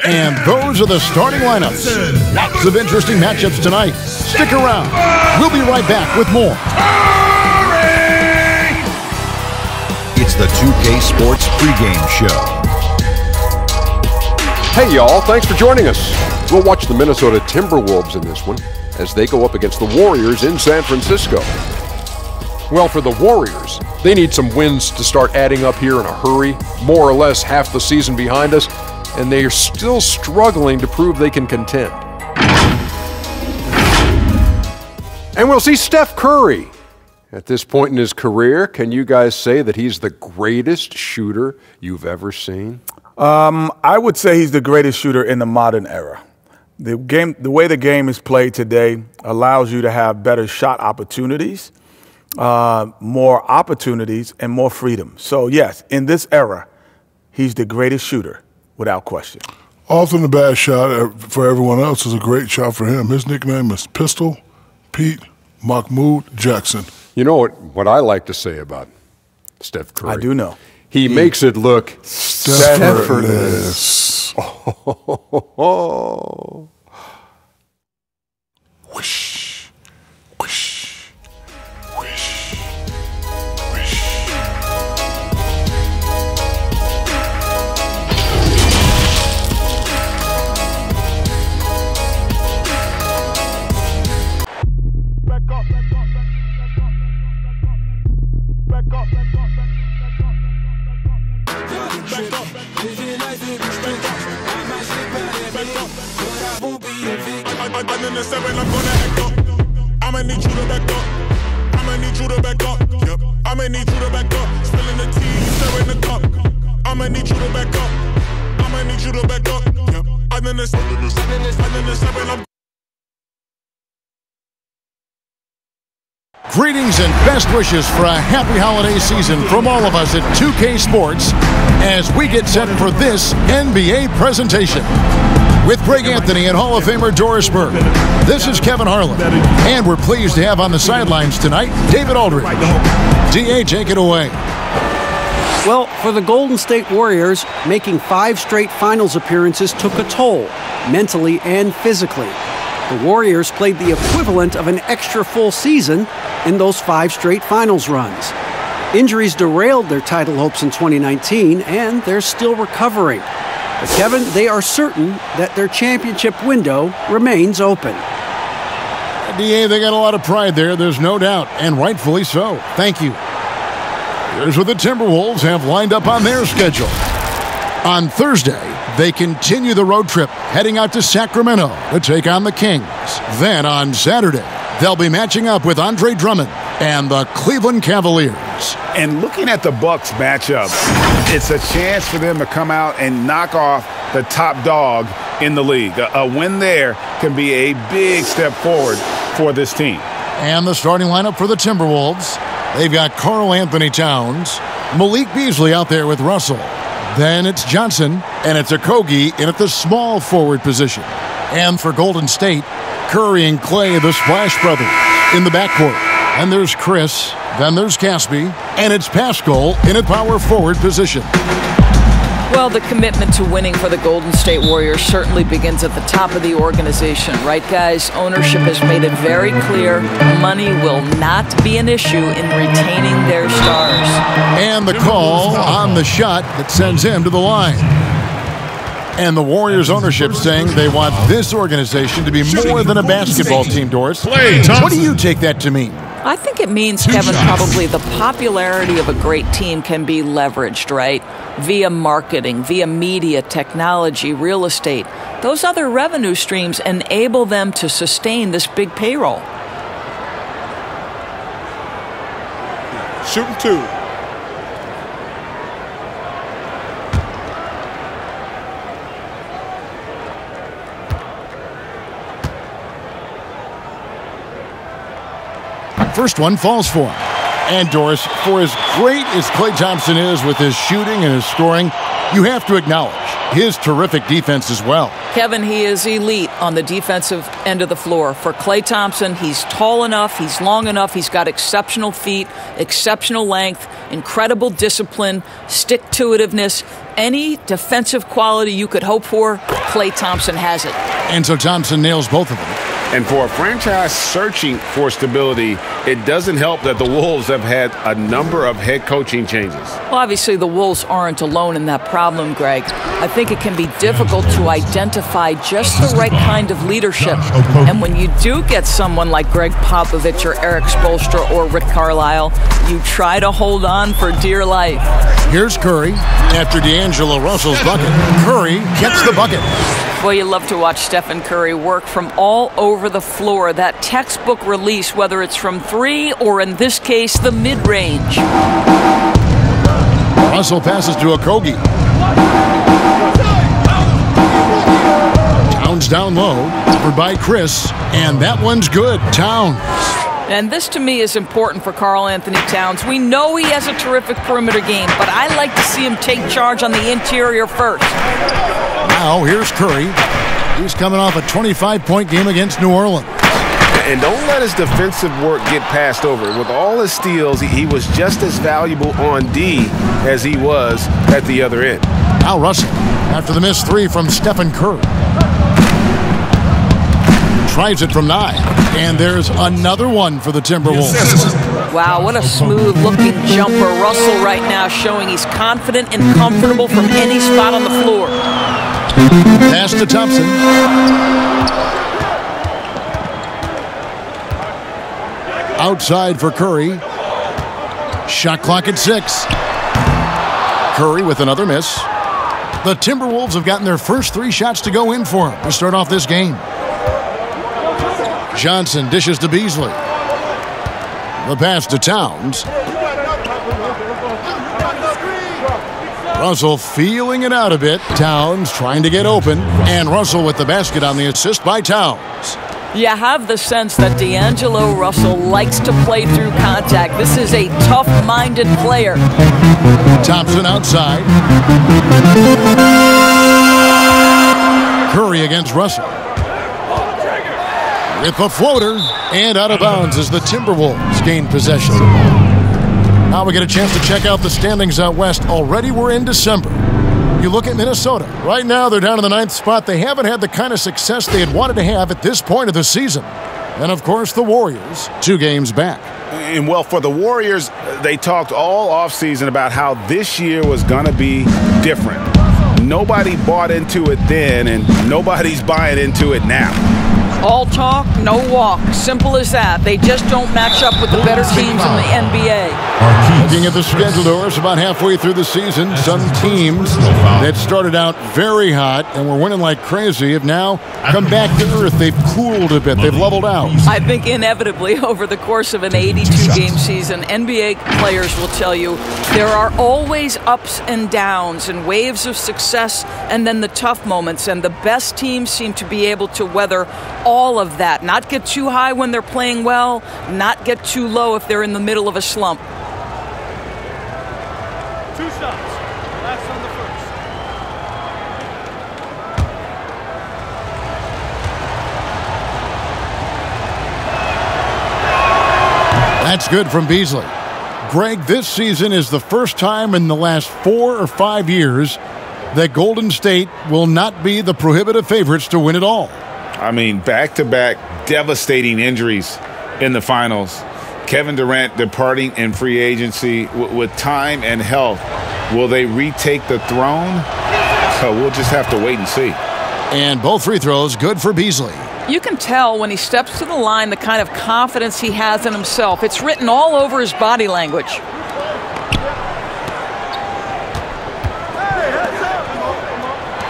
And those are the starting lineups. Lots of interesting matchups tonight. Stick around. We'll be right back with more. It's the 2K Sports pregame show. Hey y'all, thanks for joining us. We'll watch the Minnesota Timberwolves in this one as they go up against the Warriors in San Francisco. Well, for the Warriors, they need some wins to start adding up here in a hurry. More or less half the season behind us, and they are still struggling to prove they can contend. And we'll see Steph Curry. At this point in his career, can you guys say that he's the greatest shooter you've ever seen? I would say he's the greatest shooter in the modern era. The way the game is played today allows you to have better shot opportunities, more opportunities, and more freedom. So, yes, in this era, he's the greatest shooter, without question. Often a bad shot for everyone else is a great shot for him. His nickname is Pistol Pete Mahmoud Jackson. You know what I like to say about Steph Curry? I do know. He makes it look effortless. Oh. Whoosh, whoosh, whoosh, whoosh. Back up, back up, back up, back up, back up, back up. I'm in the 7, I'm gonna act up. I'ma need you to back up. I'ma need you to back up. Yep. I'ma need you to back up. Spilling the tea, stirring the cup. I'ma need you to back up. I'ma need you to back up. Yep. I'm in the 7, I'm Greetings and best wishes for a happy holiday season from all of us at 2K Sports as we get set for this NBA presentation. With Greg Anthony and Hall of Famer Doris Burke, this is Kevin Harlan, and we're pleased to have on the sidelines tonight David Aldridge. DA, take it away. Well, for the Golden State Warriors, making 5 straight finals appearances took a toll, mentally and physically. The Warriors played the equivalent of an extra full season in those 5 straight finals runs. Injuries derailed their title hopes in 2019, and they're still recovering. But Kevin, they are certain that their championship window remains open. DA, they got a lot of pride there, there's no doubt, and rightfully so. Thank you. Here's what the Timberwolves have lined up on their schedule. On Thursday, they continue the road trip, heading out to Sacramento to take on the Kings. Then on Saturday, they'll be matching up with Andre Drummond and the Cleveland Cavaliers. And looking at the Bucks matchup, it's a chance for them to come out and knock off the top dog in the league. A win there can be a big step forward for this team. And the starting lineup for the Timberwolves, they've got Karl Anthony Towns, Malik Beasley out there with Russell. Then it's Johnson, and it's Okogie in at the small forward position. And for Golden State, Curry and Clay, the Splash Brothers, in the backcourt. And there's Chris, then there's Caspi, and it's Pascal in a power forward position. Well, the commitment to winning for the Golden State Warriors certainly begins at the top of the organization, right, guys? Ownership has made it very clear money will not be an issue in retaining their stars. And the call on the shot that sends him to the line. And the Warriors ownership saying they want this organization to be more than a basketball team, Doris. What do you take that to mean? I think it means, Kevin, probably the popularity of a great team can be leveraged, right? Via marketing, via media, technology, real estate. Those other revenue streams enable them to sustain this big payroll. shooting 2. First one falls for him. And Doris, for as great as Klay Thompson is with his shooting and his scoring, you have to acknowledge his terrific defense as well. Kevin, he is elite on the defensive end of the floor. For Klay Thompson, he's tall enough, he's long enough, he's got exceptional feet, exceptional length, incredible discipline, stick-to-itiveness. Any defensive quality you could hope for, Klay Thompson has it. And so Thompson nails both of them. And for a franchise searching for stability, it doesn't help that the Wolves have had a number of head coaching changes. Well, obviously, the Wolves aren't alone in that problem, Greg. I think it can be difficult to identify just the right kind of leadership. And when you do get someone like Greg Popovich or Eric Spoelstra or Rick Carlisle, you try to hold on for dear life. Here's Curry after D'Angelo Russell's bucket. Curry gets the bucket. Boy, you love to watch Stephen Curry work from all over the floor. That textbook release, whether it's from three or, in this case, the mid-range. Russell passes to Okogie. Towns down low, covered by Chris, and that one's good. Towns. And this, to me, is important for Karl Anthony Towns. We know he has a terrific perimeter game, but I like to see him take charge on the interior first. Now, here's Curry. He's coming off a 25-point game against New Orleans. And don't let his defensive work get passed over. With all his steals, he was just as valuable on D as he was at the other end. Now Russell, after the missed three from Stephen Curry. Tries it from 9. And there's another one for the Timberwolves. Wow, what a smooth-looking jumper. Russell right now showing he's confident and comfortable from any spot on the floor. Pass to Thompson. Outside for Curry. Shot clock at 6. Curry with another miss. The Timberwolves have gotten their first 3 shots to go in for him to start off this game. Johnson dishes to Beasley. The pass to Towns. Russell feeling it out a bit. Towns trying to get open. And Russell with the basket on the assist by Towns. You have the sense that D'Angelo Russell likes to play through contact. This is a tough-minded player. Thompson outside. Curry against Russell. With a floater, and out of bounds as the Timberwolves gain possession. Now we get a chance to check out the standings out west. Already we're in December. You look at Minnesota. Right now they're down in the 9th spot. They haven't had the kind of success they had wanted to have at this point of the season. And, of course, the Warriors, 2 games back. And, well, for the Warriors, they talked all offseason about how this year was going to be different. Nobody bought into it then, and nobody's buying into it now. All talk, no walk. Simple as that. They just don't match up with the better teams in the NBA. Looking at the schedule, Doris, about halfway through the season, some teams that started out very hot and were winning like crazy have now come back to earth. They've cooled a bit. They've leveled out. I think inevitably over the course of an 82-game season, NBA players will tell you there are always ups and downs and waves of success and then the tough moments. And the best teams seem to be able to weather all of that. Not get too high when they're playing well, not get too low if they're in the middle of a slump. 2 shots. Last on the first. That's good from Beasley. Greg, this season is the first time in the last 4 or 5 years that Golden State will not be the prohibitive favorites to win it all. I mean, back-to-back devastating injuries in the finals. Kevin Durant departing in free agency with time and health. Will they retake the throne? So we'll just have to wait and see. And both free throws good for Beasley. You can tell when he steps to the line the kind of confidence he has in himself. It's written all over his body language.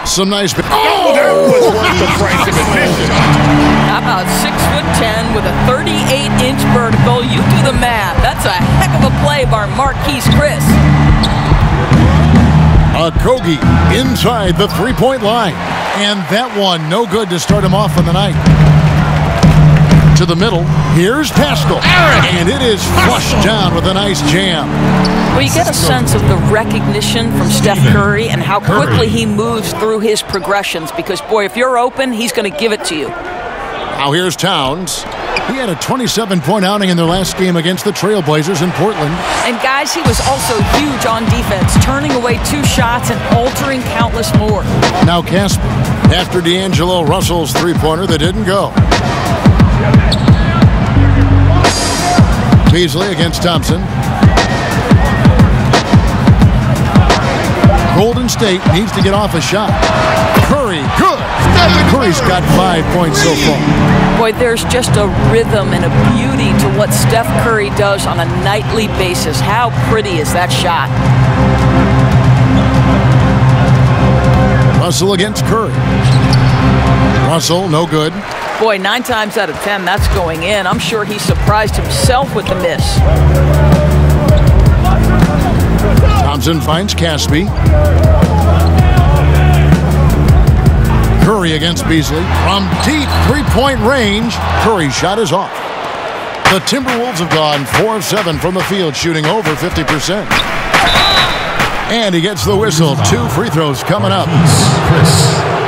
Some nice... That was worth the price of admission. How about 6'10" with a 38-inch vertical? You do the math. That's a heck of a play by Marquise Chris. Okogie inside the three-point line. And that one no good to start him off on the night. To the middle. Here's Pascal. And it is flushed down with a nice jam. Well, you get a sense of the recognition from Steph Curry and how quickly he moves through his progressions because, boy, if you're open, he's going to give it to you. Now here's Towns. He had a 27-point outing in their last game against the Trailblazers in Portland. And, guys, he was also huge on defense, turning away 2 shots and altering countless more. Now Casper, after D'Angelo Russell's three-pointer that didn't go. Beasley against Thompson. Golden State needs to get off a shot. Curry, good. Curry's got 5 points so far. Boy, there's just a rhythm and a beauty to what Steph Curry does on a nightly basis. How pretty is that shot? Russell against Curry. Russell, no good. Boy, 9 times out of 10, that's going in. I'm sure he surprised himself with the miss. Thompson finds Caspi. Curry against Beasley. From deep three-point range, Curry's shot is off. The Timberwolves have gone 4 of 7 from the field, shooting over 50%. And he gets the whistle. 2 free throws coming up.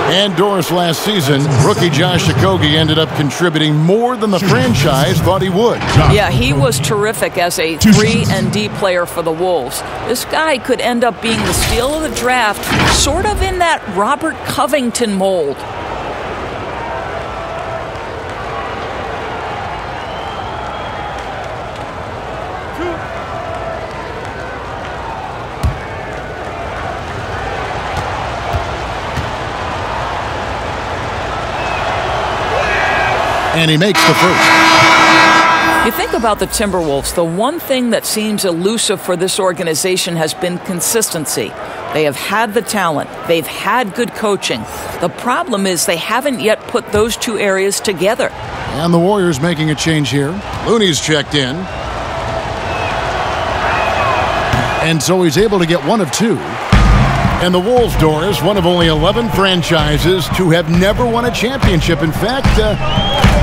And Doris last season, rookie Josh Okogie ended up contributing more than the franchise thought he would. Yeah, he was terrific as a 3-and-D player for the Wolves. This guy could end up being the steal of the draft, sort of in that Robert Covington mold. And he makes the first. You think about the Timberwolves, the one thing that seems elusive for this organization has been consistency. They have had the talent. They've had good coaching. The problem is they haven't yet put those 2 areas together. And the Warriors making a change here. Looney's checked in. And so he's able to get 1 of 2. And the Wolves, Doris, one of only 11 franchises to have never won a championship. In fact,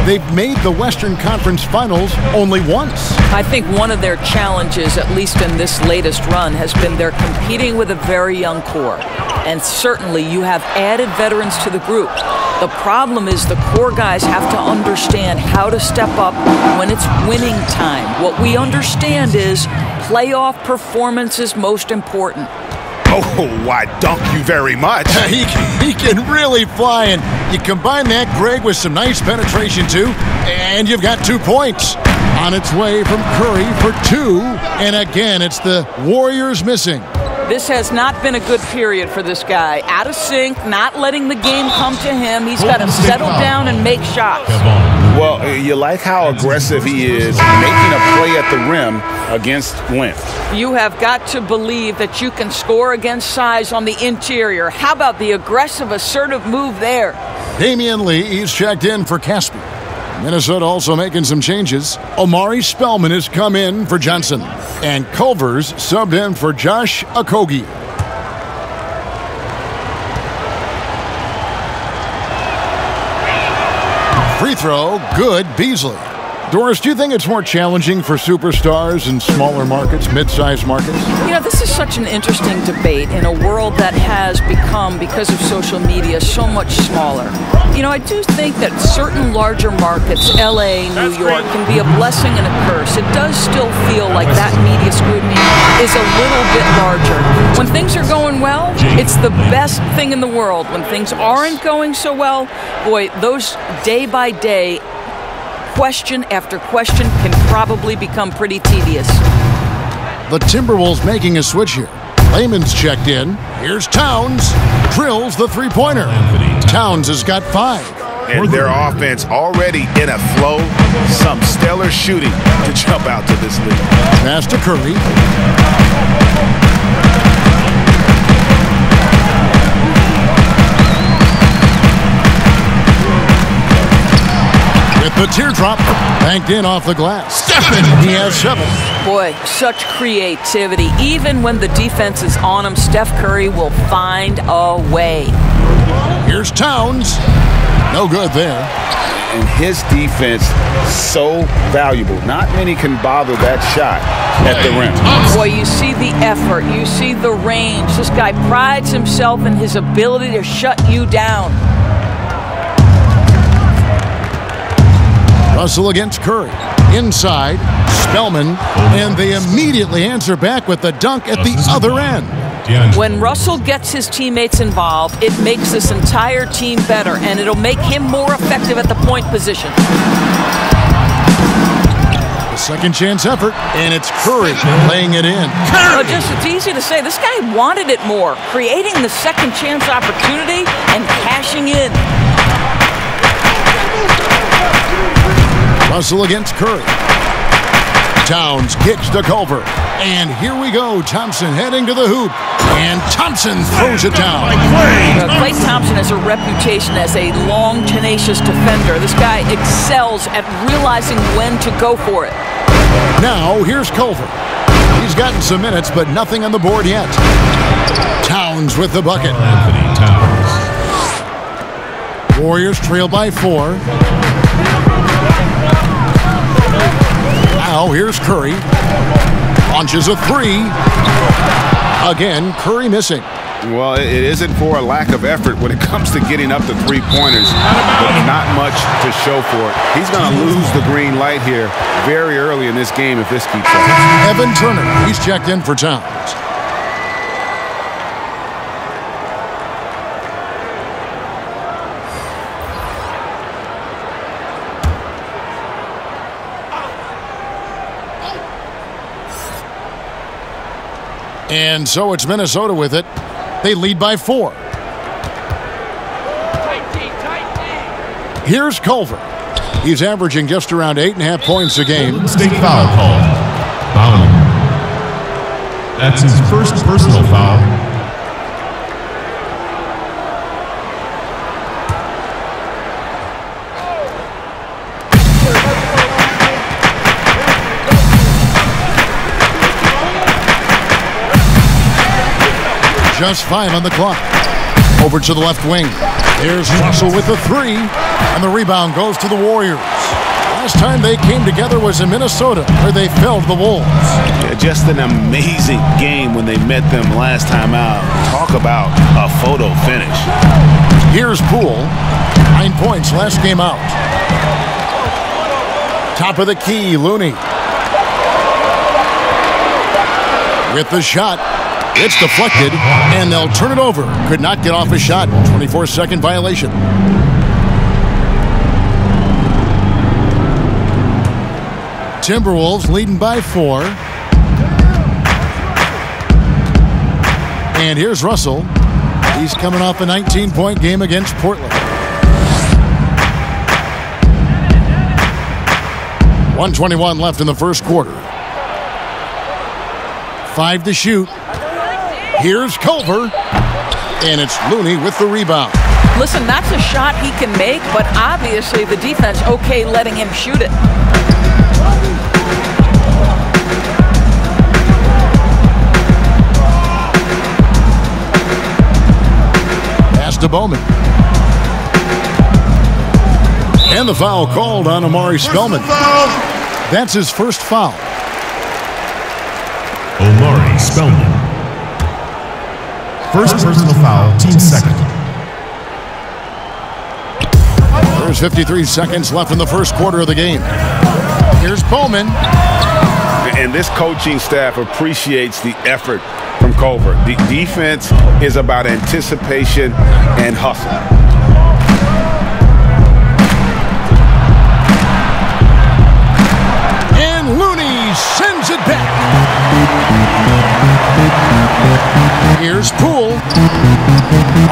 they've made the Western Conference Finals only once. I think one of their challenges, at least in this latest run, has been they're competing with a very young core. And certainly you have added veterans to the group. The problem is the core guys have to understand how to step up when it's winning time. What we understand is playoff performance is most important. Oh, why, dunk you very much. He can really fly, and you combine that, Greg, with some nice penetration, too, and you've got 2 points. On its way from Curry for 2, and again, it's the Warriors missing. This has not been a good period for this guy. Out of sync, not letting the game come to him. He's got to settle down and make shots. Well, you like how aggressive he is making a play at the rim against length. You have got to believe that you can score against size on the interior. How about the aggressive, assertive move there? Damian Lee, he's checked in for Caspi. Minnesota also making some changes. Omari Spellman has come in for Johnson. And Culver's subbed in for Josh Okogie. Free throw, good, Beasley. Doris, do you think it's more challenging for superstars in smaller markets, mid-sized markets? You know, this is such an interesting debate in a world that has become, because of social media, so much smaller. You know, I do think that certain larger markets, LA, New York, can be a blessing and a curse. It does still feel like that media scrutiny is a little bit larger. When things are going well, it's the best thing in the world. When things aren't going so well, boy, those day-by-day question after question can probably become pretty tedious. The Timberwolves making a switch here. Layman's checked in. Here's Towns. Drills the three-pointer. Towns has got 5. And their offense already in a flow. Some stellar shooting to jump out to this league. Pass to Curry. With the teardrop, banked in off the glass. Stephen, he has 7. Boy, such creativity. Even when the defense is on him, Steph Curry will find a way. Here's Towns. No good there. And his defense so valuable. Not many can bother that shot at the rim. Boy, you see the effort. You see the range. This guy prides himself in his ability to shut you down. Russell against Curry. Inside, Spellman, and they immediately answer back with the dunk at the other end. When Russell gets his teammates involved, it makes this entire team better, and it'll make him more effective at the point position. The second chance effort, and it's Curry laying it in. It's easy to say. This guy wanted it more, creating the second chance opportunity and cashing in. Russell against Curry. Towns kicks to Culver. And here we go. Thompson heading to the hoop. And Thompson throws it down. Klay Thompson has a reputation as a long, tenacious defender. This guy excels at realizing when to go for it. Now, here's Culver. He's gotten some minutes, but nothing on the board yet. Towns with the bucket. Warriors trail by 4. Now, here's Curry. Launches a 3. Again, Curry missing. Well, it isn't for a lack of effort when it comes to getting up to three-pointers, but not much to show for it. He's going to lose the green light here very early in this game if this keeps up. Evan Turner, he's checked in for Towns. And so it's Minnesota with it. They lead by 4. Here's Culver. He's averaging just around 8.5 points a game. State foul call. Fouling. That's his first personal foul. Just 5 on the clock. Over to the left wing. Here's Russell with the 3. And the rebound goes to the Warriors. Last time they came together was in Minnesota, where they felled the Wolves. Yeah, just an amazing game when they met them last time out. Talk about a photo finish. Here's Poole. 9 points last game out. Top of the key, Looney. With the shot. It's deflected, and they'll turn it over. Could not get off a shot. 24-second violation. Timberwolves leading by 4. And here's Russell. He's coming off a 19-point game against Portland. 1:21 left in the first quarter. 5 to shoot. Here's Culver, and it's Looney with the rebound. Listen, that's a shot he can make, but obviously the defense okay letting him shoot it. Pass to Bowman. And the foul called on Amari Spellman. That's his first foul. Omari Spellman. First personal foul, team second. There's 53 seconds left in the first quarter of the game. Here's Bowman. And this coaching staff appreciates the effort from Culver. The defense is about anticipation and hustle. And Looney sends it back. Here's Poole.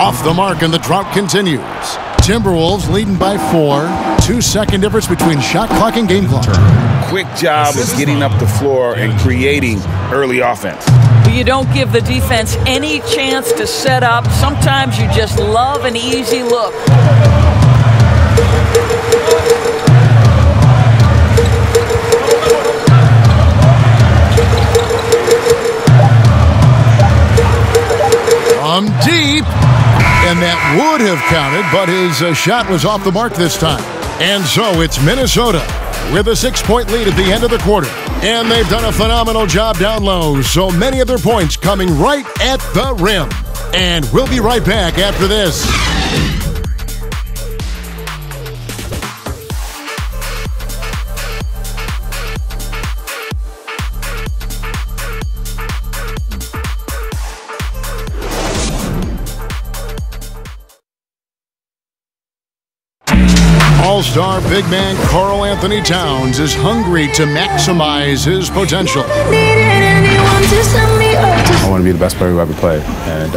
Off the mark, and the drought continues. Timberwolves leading by 4. 2-second difference between shot clock and game clock. Quick job of getting up the floor and creating early offense. You don't give the defense any chance to set up. Sometimes you just love an easy look. From deep, And that would have counted, but his shot was off the mark this time. And so it's Minnesota with a 6-point lead at the end of the quarter. And they've done a phenomenal job down low, so many of their points coming right at the rim. And we'll be right back after this. All-star big man Karl Anthony Towns is hungry to maximize his potential. I want to be the best player who ever played, and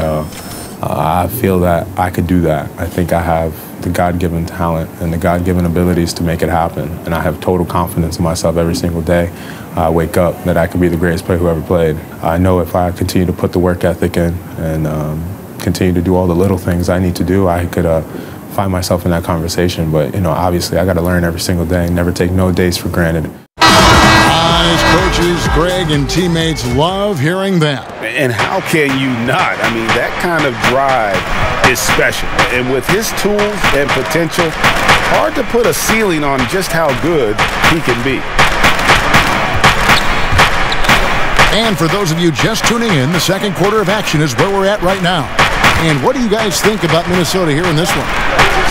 I feel that I could do that. I think I have the God-given talent and the God-given abilities to make it happen, and I have total confidence in myself every single day. I wake up that I could be the greatest player who ever played. I know if I continue to put the work ethic in and continue to do all the little things I need to do, I could find myself in that conversation. But, you know, obviously I got to learn every single day and never take no days for granted. His coaches, Greg, and teammates love hearing that. And how can you not? I mean, that kind of drive is special. And with his tools and potential, hard to put a ceiling on just how good he can be. And for those of you just tuning in, the second quarter of action is where we're at right now. And what do you guys think about Minnesota here in this one?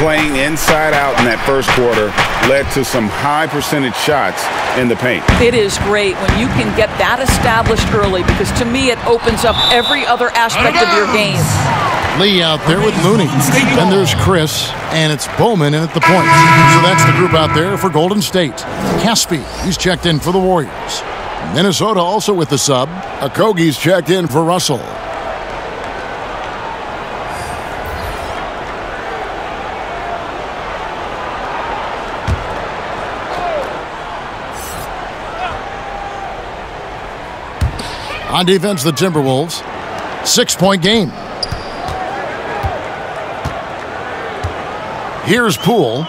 Playing inside out in that first quarter led to some high percentage shots in the paint. It is great when you can get that established early, because to me it opens up every other aspect of your game. Lee out there with Looney. Then there's Chris, and it's Bowman in at the point. So that's the group out there for Golden State. Caspi, he's checked in for the Warriors. Minnesota also with the sub. Okogie's checked in for Russell. On defense, the Timberwolves. 6-point game. Here's Poole.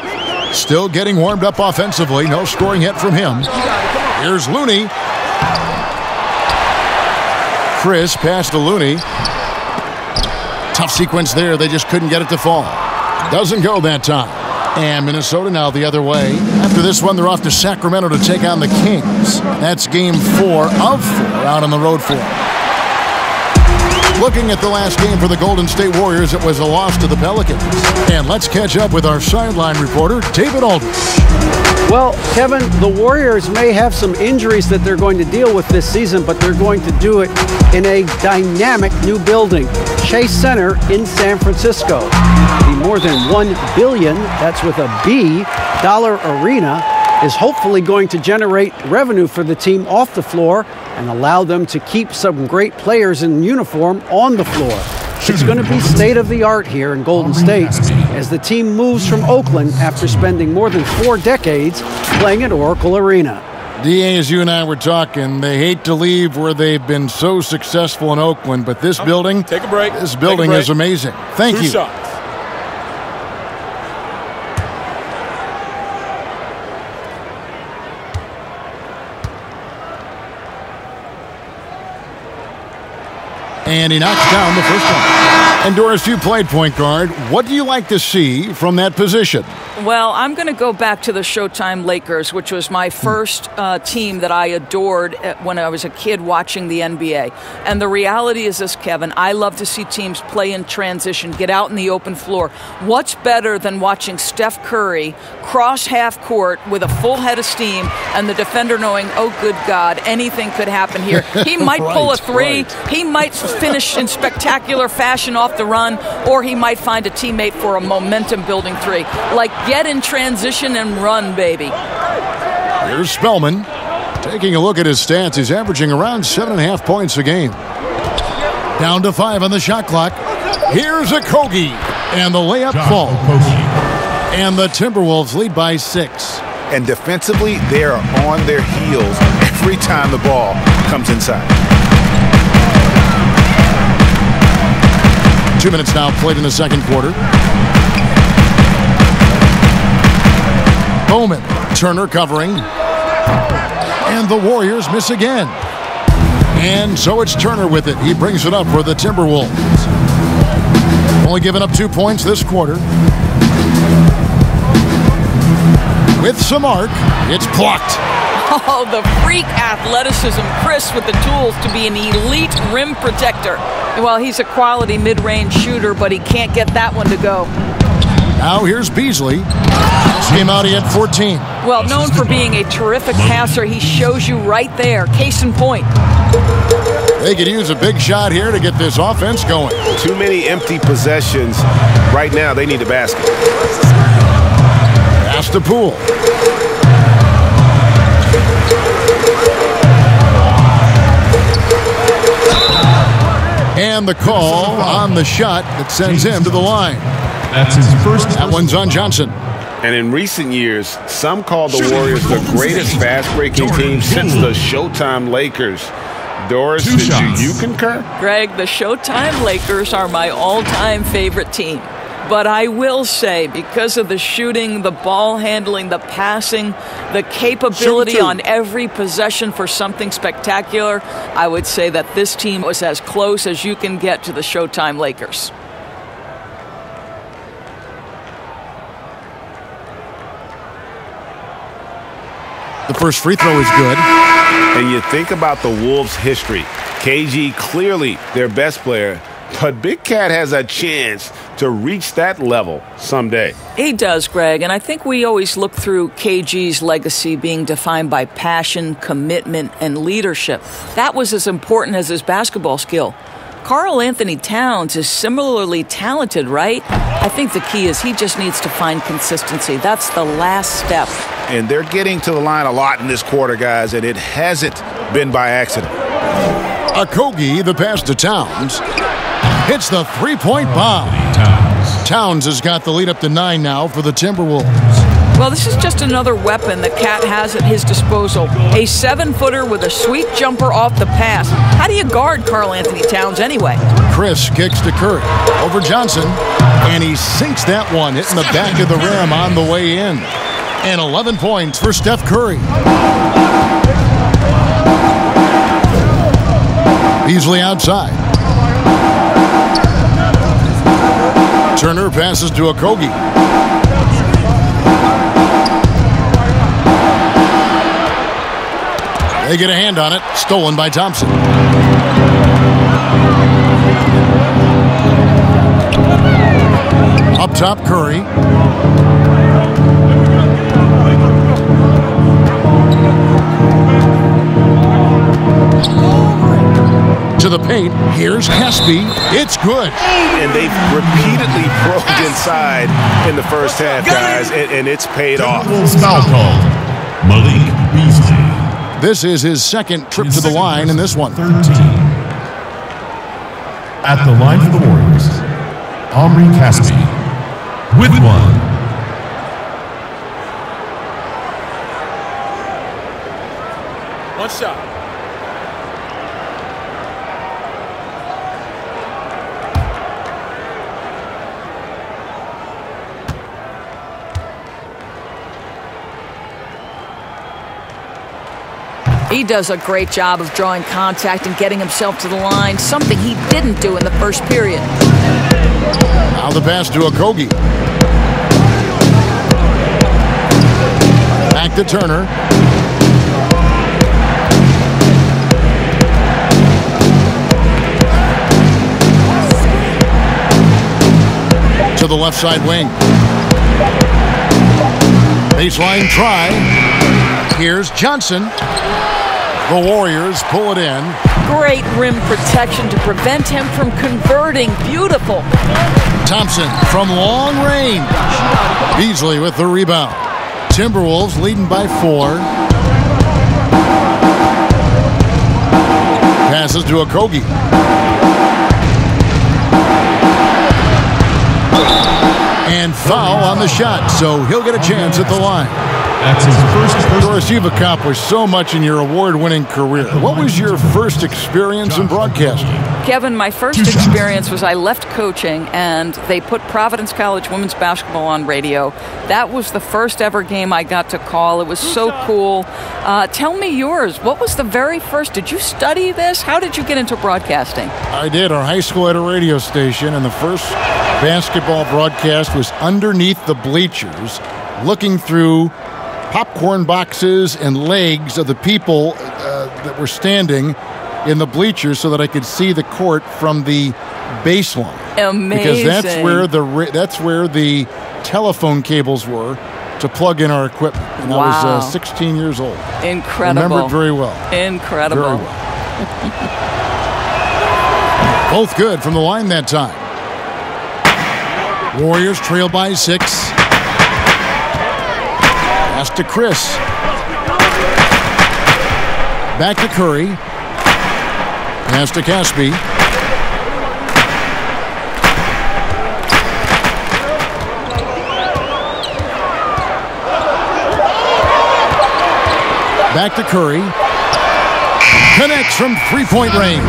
Still getting warmed up offensively. No scoring yet from him. Here's Looney. Chris passed to Looney. Tough sequence there. They just couldn't get it to fall. Doesn't go that time. And Minnesota now the other way. After this one, they're off to Sacramento to take on the Kings. That's game 4 of 4 out on the road for them. Looking at the last game for the Golden State Warriors, it was a loss to the Pelicans. And let's catch up with our sideline reporter, David Aldridge. Well, Kevin, the Warriors may have some injuries that they're going to deal with this season, but they're going to do it in a dynamic new building, Chase Center in San Francisco. The more than $1 billion, that's with a B, dollar arena is hopefully going to generate revenue for the team off the floor and allow them to keep some great players in uniform on the floor. It's going to be state-of-the-art here in Golden State as the team moves from Oakland after spending more than 4 decades playing at Oracle Arena. DA, as you and I were talking, they hate to leave where they've been so successful in Oakland, but this building, take a break. This building is amazing. Thank you. Shots. And he knocks down the first one. And Doris, you played point guard. What do you like to see from that position? Well, I'm going to go back to the Showtime Lakers, which was my first team that I adored when I was a kid watching the NBA. And the reality is this, Kevin, I love to see teams play in transition, get out in the open floor. What's better than watching Steph Curry cross half court with a full head of steam and the defender knowing, oh, good God, anything could happen here. He might pull a three. Right. He might finish in spectacular fashion off the run, or he might find a teammate for a momentum-building three. Like, get in transition and run, baby. Here's Spellman. Taking a look at his stats, he's averaging around 7.5 points a game. Down to 5 on the shot clock. Here's Okogie. And the layup falls. And the Timberwolves lead by 6. And defensively, they are on their heels every time the ball comes inside. 2 minutes now played in the second quarter. Bowman, Turner covering. And the Warriors miss again. And so it's Turner with it. He brings it up for the Timberwolves. Only giving up 2 points this quarter. With some arc, it's blocked. Oh, the freak athleticism. Chris with the tools to be an elite rim protector. Well, he's a quality mid-range shooter, but he can't get that one to go. Now here's Beasley. Came out, he had 14. Well, known for being a terrific passer, he shows you right there. Case in point. They could use a big shot here to get this offense going. Too many empty possessions. Right now, they need a basket. Pass to Poole. And the call on the shot that sends him to the line. That's his first. That one's on Johnson. And in recent years, some call the Warriors the greatest fast-breaking team since the Showtime Lakers. Doris, do you concur? Greg, the Showtime Lakers are my all-time favorite team. But I will say, because of the shooting, the ball handling, the passing, the capability on every possession for something spectacular, I would say that this team was as close as you can get to the Showtime Lakers. The first free throw is good. And you think about the Wolves' history. KG clearly their best player, but Big Cat has a chance to reach that level someday. He does, Greg, and I think we always look through KG's legacy being defined by passion, commitment, and leadership. That was as important as his basketball skill. Karl Anthony Towns is similarly talented, right? I think the key is he just needs to find consistency. That's the last step. And they're getting to the line a lot in this quarter, guys, and it hasn't been by accident. Okogie, the pass to Towns. Hits the three-point bomb. Towns has got the lead up to 9 now for the Timberwolves. Well, this is just another weapon that Cat has at his disposal. A 7-footer with a sweet jumper off the pass. How do you guard Karl Anthony Towns anyway? Chris kicks to Curry. Over Johnson. And he sinks that one, hitting the back of the rim on the way in. And 11 points for Steph Curry. Beasley outside. Turner passes to Okogie. They get a hand on it. Stolen by Thompson. Up top, Curry. To the paint. Here's Caspi. It's good. And they've repeatedly probed inside in the first half, guys, and it's paid off. Foul call. MyLeague Beasley. This is his second trip to the line in this one. 13. At the line for the Warriors, Omri Caspi with one. One shot. He does a great job of drawing contact and getting himself to the line, something he didn't do in the first period. Now the pass to Okogie. Back to Turner. To the left side wing. Baseline try. Here's Johnson. The Warriors pull it in. Great rim protection to prevent him from converting. Beautiful. Thompson from long range. Beasley with the rebound. Timberwolves leading by 4. Passes to Okogie. And foul on the shot, so he'll get a chance at the line. That's his first Doris, you've accomplished so much in your award-winning career. What was your first experience in broadcasting? Kevin, my first experience was I left coaching, and they put Providence College women's basketball on radio. That was the first ever game I got to call. It was so cool. Tell me yours. What was the very first? Did you study this? How did you get into broadcasting? I did. Our high school had a radio station, and the first basketball broadcast was underneath the bleachers, looking through popcorn boxes and legs of the people that were standing in the bleachers so that I could see the court from the baseline. Amazing. Because that's where the telephone cables were to plug in our equipment. And I was 16 years old. Incredible. Remember it very well. Incredible. Very well. Both good from the line that time. Warriors trail by 6. Pass to Chris. Back to Curry. Pass to Caspi. Back to Curry. Connects from three-point range.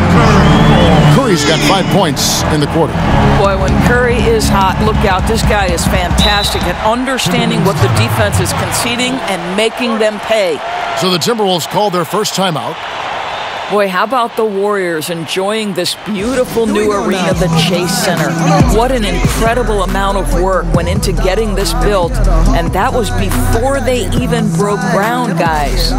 Curry's got 5 points in the quarter. Boy, when Curry is hot, look out. This guy is fantastic at understanding what the defense is conceding and making them pay. So the Timberwolves called their first timeout. Boy, how about the Warriors enjoying this beautiful new arena, the Chase Center? What an incredible amount of work went into getting this built, and that was before they even broke ground, guys.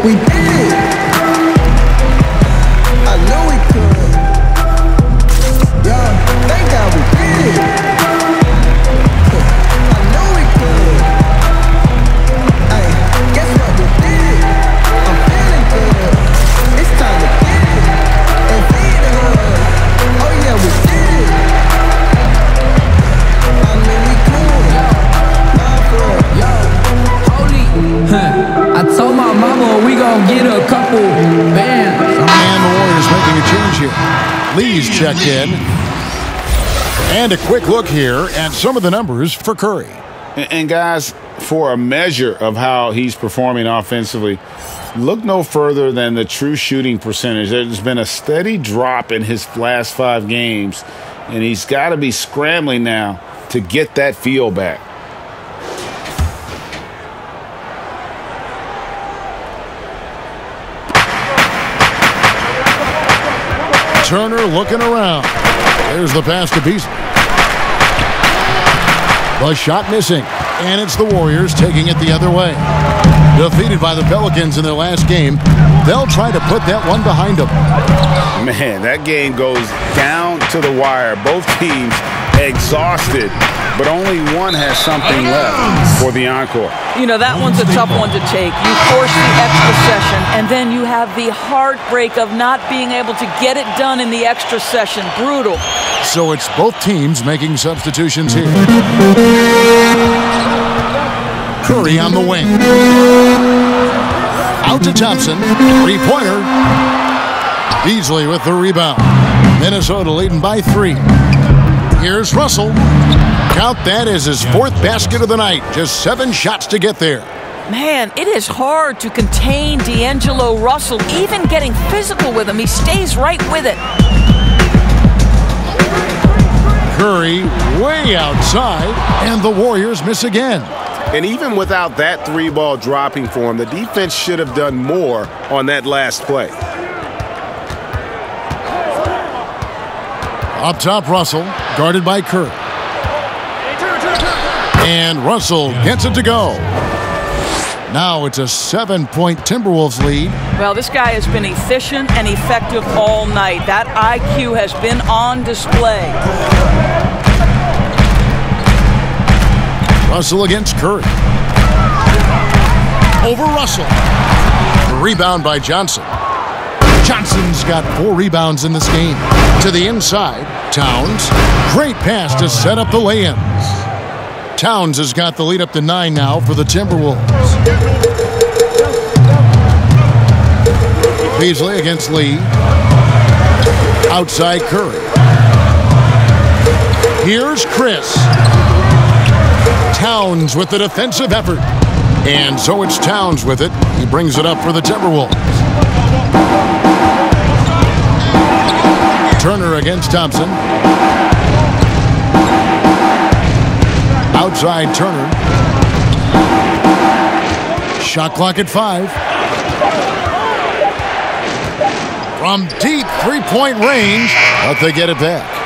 We did it! I know we could. Yeah, thank God we did it. I know we could. Hey, guess what? We did it. I'm feeling good. It's time to get it and feed the hood. Oh yeah, we did it. I know we could. Nah, for real. Yo, holy. I told my mama we gon' get a couple bands. And the Warriors making a change here. Lee's checked in. And a quick look here at some of the numbers for Curry. And guys, for a measure of how he's performing offensively, look no further than the true shooting percentage. There's been a steady drop in his last 5 games, and he's got to be scrambling now to get that feel back. Turner looking around. There's the pass to Beasley. The shot missing. And it's the Warriors taking it the other way. Defeated by the Pelicans in their last game, they'll try to put that one behind them. Man, that game goes down to the wire. Both teams exhausted, but only one has something left for the encore. You know, that one's a tough one to take. You force the extra session, and then you have the heartbreak of not being able to get it done in the extra session. Brutal. So it's both teams making substitutions here. Curry on the wing. Out to Thompson. Three-pointer. Beasley with the rebound. Minnesota leading by 3. Here's Russell. Count that as his 4th basket of the night. Just 7 shots to get there. Man, it is hard to contain D'Angelo Russell. Even getting physical with him, he stays right with it. Curry way outside, and the Warriors miss again. And even without that 3-ball dropping for him, the defense should have done more on that last play. Up top, Russell, guarded by Curry. And Russell gets it to go. Now it's a 7-point Timberwolves lead. Well, this guy has been efficient and effective all night. That IQ has been on display. Russell against Curry. Over Russell. Rebound by Johnson. Johnson's got 4 rebounds in this game. To the inside, Towns. Great pass to set up the lay-ins. Towns has got the lead up to 9 now for the Timberwolves. Beasley against Lee. Outside Curry. Here's Chris. Towns with the defensive effort. And so it's Towns with it. He brings it up for the Timberwolves. Turner against Thompson. Outside Turner. Shot clock at 5. From deep three-point range, but they get it back.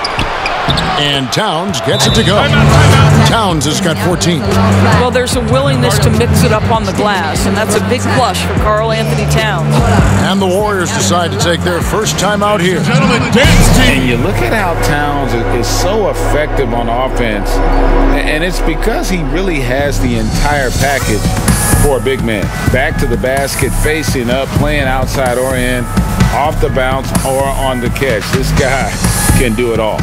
And Towns gets it to go. Towns has got 14. Well, there's a willingness to mix it up on the glass, and that's a big plus for Karl Anthony Towns. And the Warriors decide to take their first time out here. And you look at how Towns is so effective on offense, and it's because he really has the entire package for a big man. Back to the basket, facing up, playing outside or in, off the bounce or on the catch. This guy can do it all.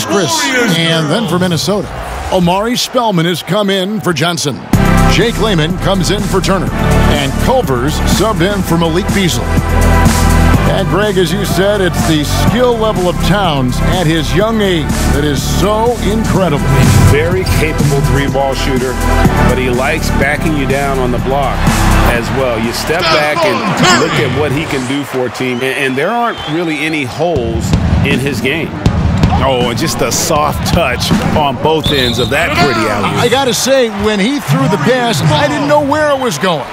Chris. And then for Minnesota, Omari Spellman has come in for Johnson. Jake Layman comes in for Turner. And Culver's subbed in for Malik Beasley. And Greg, as you said, it's the skill level of Towns at his young age that is so incredible. Very capable three-ball shooter, but he likes backing you down on the block as well. You step back and look at what he can do for a team, and there aren't really any holes in his game. Oh, and just a soft touch on both ends of that pretty alley. I got to say, when he threw the pass, I didn't know where it was going.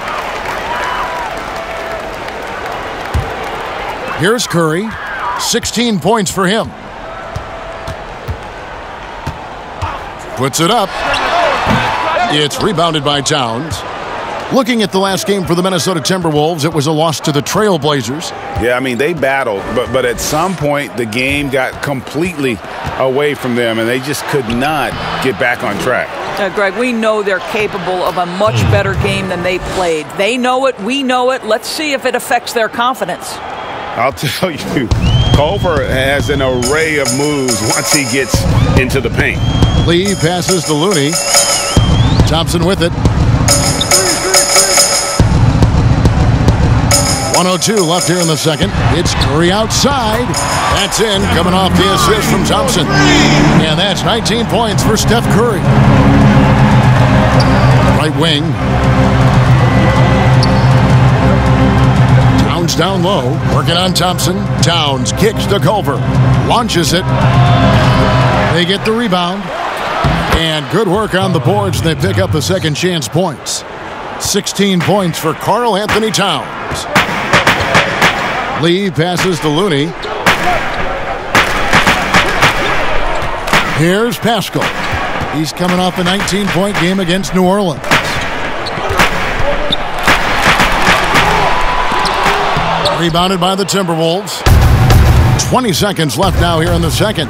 Here's Curry. 16 points for him. Puts it up. It's rebounded by Towns. Looking at the last game for the Minnesota Timberwolves, it was a loss to the Trail Blazers. Yeah, I mean, they battled, but at some point the game got completely away from them, and they just could not get back on track. Greg, we know they're capable of a much better game than they played. They know it. We know it. Let's see if it affects their confidence. I'll tell you, Culver has an array of moves once he gets into the paint. Lee passes to Looney. Thompson with it. 1:02 left here in the second. It's Curry outside. That's in, coming off the assist from Thompson. And that's 19 points for Steph Curry. Right wing. Towns down low, working on Thompson. Towns kicks to Culver. Launches it. They get the rebound. And good work on the boards. They pick up the second chance points. 16 points for Karl Anthony Towns. Lee passes to Looney. Here's Pascal. He's coming off a 19-point game against New Orleans. Rebounded by the Timberwolves. 20 seconds left now here in the second.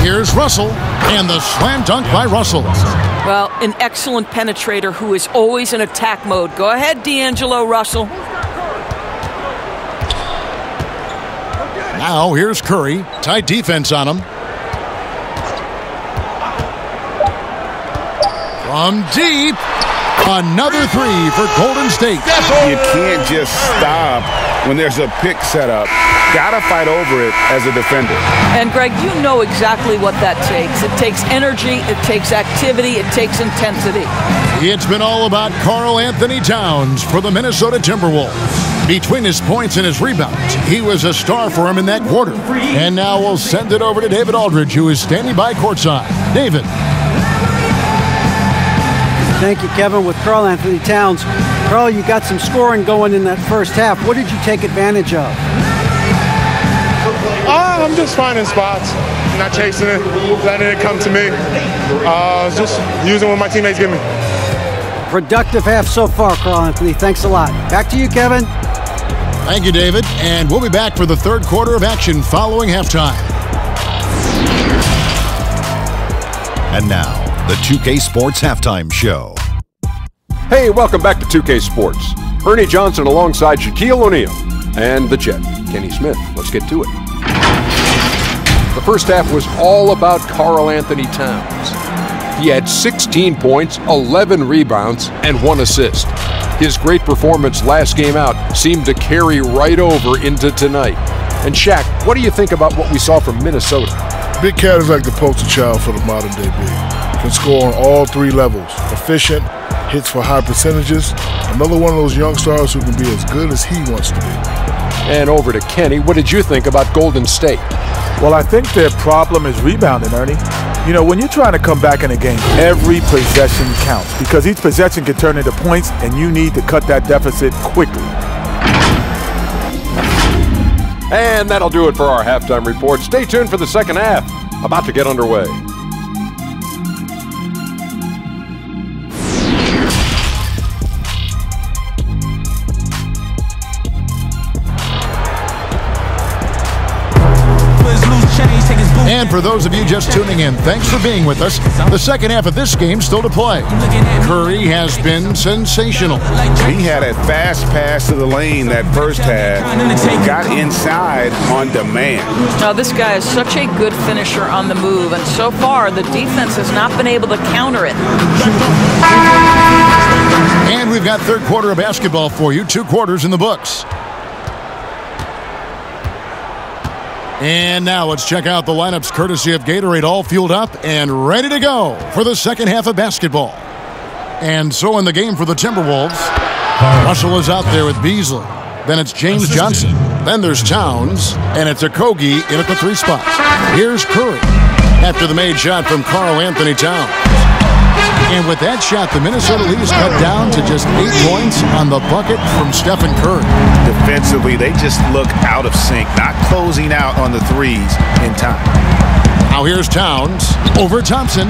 Here's Russell, and the slam dunk by Russell. Well, an excellent penetrator who is always in attack mode. Go ahead, D'Angelo Russell. Now here's Curry. Tight defense on him. From deep. Another three for Golden State. You can't just stop when there's a pick set up. Gotta fight over it as a defender. And Greg, you know exactly what that takes. It takes energy, it takes activity, it takes intensity. It's been all about Karl Anthony Towns for the Minnesota Timberwolves. Between his points and his rebounds, he was a star for him in that quarter. And now we'll send it over to David Aldridge, who is standing by courtside. David. Thank you, Kevin. With Karl Anthony Towns. Karl, you got some scoring going in that first half. What did you take advantage of? I'm just finding spots, not chasing it, letting it come to me. Just using what my teammates give me. Productive half so far, Karl Anthony. Thanks a lot. Back to you, Kevin. Thank you, David. And we'll be back for the third quarter of action following halftime. And now, the 2K Sports Halftime Show. Hey, welcome back to 2K Sports. Ernie Johnson alongside Shaquille O'Neal and the Jet, Kenny Smith. Let's get to it. The first half was all about Karl Anthony Towns. He had 16 points, 11 rebounds, and 1 assist. His great performance last game out seemed to carry right over into tonight. And Shaq, what do you think about what we saw from Minnesota? Big Cat is like the poster child for the modern day big. Can score on all 3 levels. Efficient, hits for high percentages. Another one of those young stars who can be as good as he wants to be. And over to Kenny, what did you think about Golden State? Well, I think their problem is rebounding, Ernie. You know, when you're trying to come back in a game, every possession counts because each possession can turn into points, and you need to cut that deficit quickly. And that'll do it for our halftime report. Stay tuned for the second half, about to get underway. And for those of you just tuning in, thanks for being with us. The second half of this game still to play. Curry has been sensational. He had a fast pass to the lane that first half. Got inside on demand. Now, this guy is such a good finisher on the move, and so far the defense has not been able to counter it. And we've got third quarter of basketball for you. 2 quarters in the books. And now let's check out the lineups courtesy of Gatorade, all fueled up and ready to go for the second half of basketball. And so in the game for the Timberwolves, Russell is out there with Beasley. Then it's James Johnson. Then there's Towns. And it's Okogie in at the 3 spot. Here's Curry after the made shot from Karl Anthony Towns. And with that shot, the Minnesota Leafs cut down to just 8 points on the bucket from Stephen Curry. Defensively, they just look out of sync, not closing out on the threes in time. Now here's Towns over Thompson.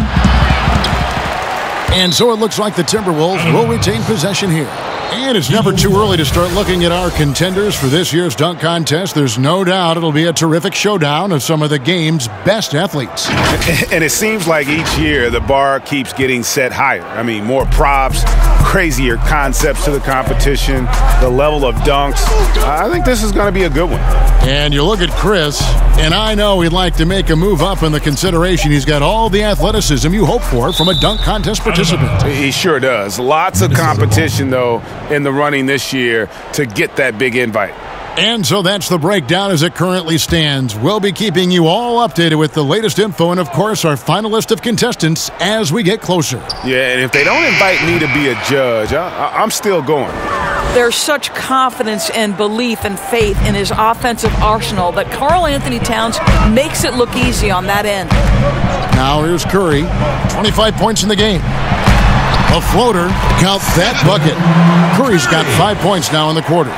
And so it looks like the Timberwolves will retain possession here. And it's never too early to start looking at our contenders for this year's dunk contest. There's no doubt it'll be a terrific showdown of some of the game's best athletes. And it seems like each year the bar keeps getting set higher. I mean, more props, crazier concepts to the competition, the level of dunks. I think this is going to be a good one. And you look at Chris, and I know he'd like to make a move up in the consideration. He's got all the athleticism you hope for from a dunk contest participant. He sure does. Lots of competition, though, in the running this year to get that big invite. And so that's the breakdown as it currently stands. We'll be keeping you all updated with the latest info and, of course, our final list of contestants as we get closer. Yeah, and if they don't invite me to be a judge, I'm still going. There's such confidence and belief and faith in his offensive arsenal that Karl Anthony Towns makes it look easy on that end. Now here's Curry, 25 points in the game. A floater, count that bucket. Curry's got 5 points now in the quarter.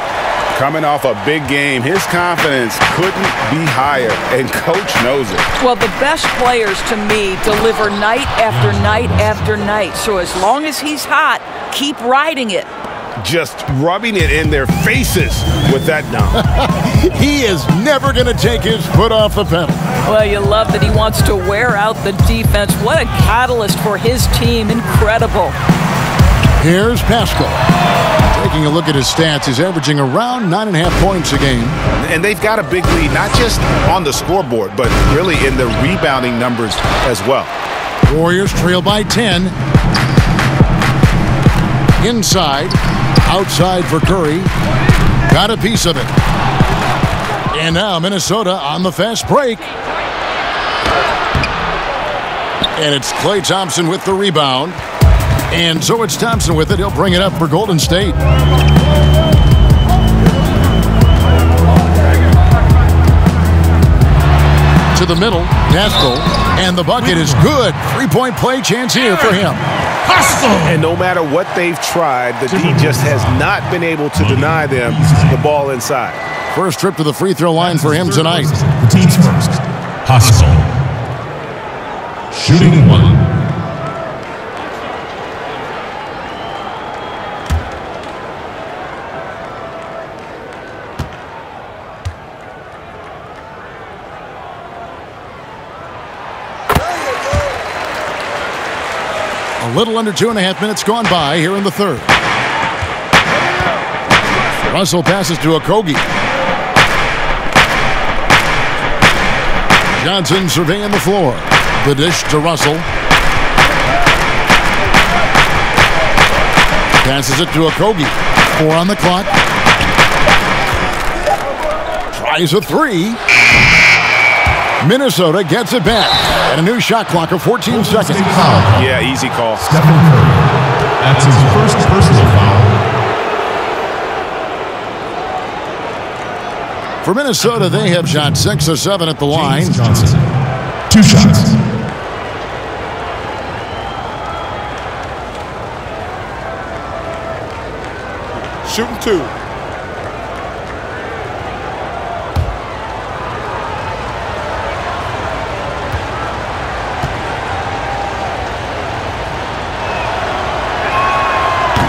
Coming off a big game, his confidence couldn't be higher, and Coach knows it. Well, the best players, to me, deliver night after night after night. So as long as he's hot, keep riding it. Just rubbing it in their faces with that dunk. He is never going to take his foot off the pedal. Well, you love that he wants to wear out the defense. What a catalyst for his team. Incredible. Here's Pascal. Taking a look at his stats, he's averaging around 9.5 points a game. And they've got a big lead, not just on the scoreboard, but really in the rebounding numbers as well. Warriors trail by 10. Inside, outside for Curry. Got a piece of it. And now Minnesota on the fast break. And it's Klay Thompson with the rebound. And so it's Thompson with it. He'll bring it up for Golden State. To the middle, Pascal, and the bucket is good. Three-point play chance here for him. And no matter what they've tried, the D just has not been able to deny them the ball inside. First trip to the free throw line for him tonight. The team's first. Pascal. Shooting 1. A little under 2.5 minutes gone by here in the third. Russell passes to Okogie. Johnson surveying the floor. The dish to Russell. Passes it to Okogie. 4 on the clock. Tries a 3. Minnesota gets it back. And a new shot clock of 14 seconds. Yeah, easy call. Stephen Curry. That's his first personal foul. For Minnesota, they have shot 6 of 7 at the line. Johnson. 2 shots. Shooting 2.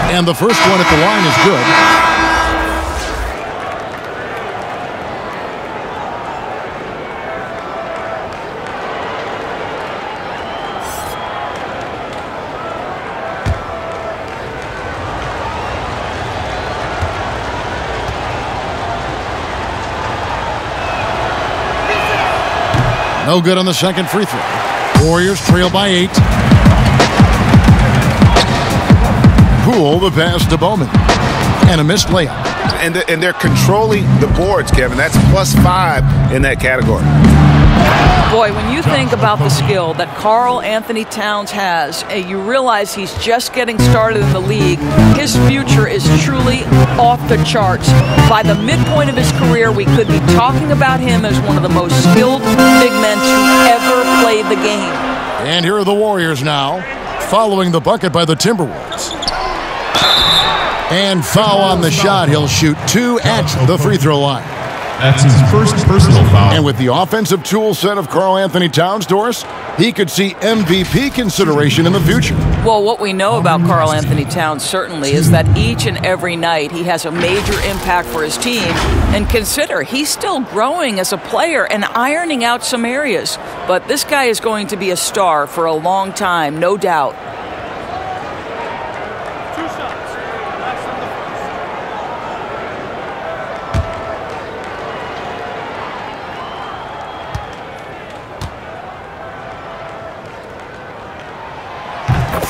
And the first one at the line is good. No good on the second free throw. Warriors trail by 8. Poole the pass to Bowman. And a missed layup. And they're controlling the boards, Kevin. That's +5 in that category. Boy, when you think about the skill that Karl Anthony Towns has, you realize he's just getting started in the league. His future is truly off the charts. By the midpoint of his career, we could be talking about him as one of the most skilled big men to ever play the game. And here are the Warriors now, following the bucket by the Timberwolves. And foul on the shot. He'll shoot 2 at the free throw line. That's his first personal foul. And with the offensive tool set of Karl Anthony Towns, Doris, he could see MVP consideration in the future. Well, what we know about Karl Anthony Towns certainly is that each and every night he has a major impact for his team. And consider, he's still growing as a player and ironing out some areas. But this guy is going to be a star for a long time, no doubt.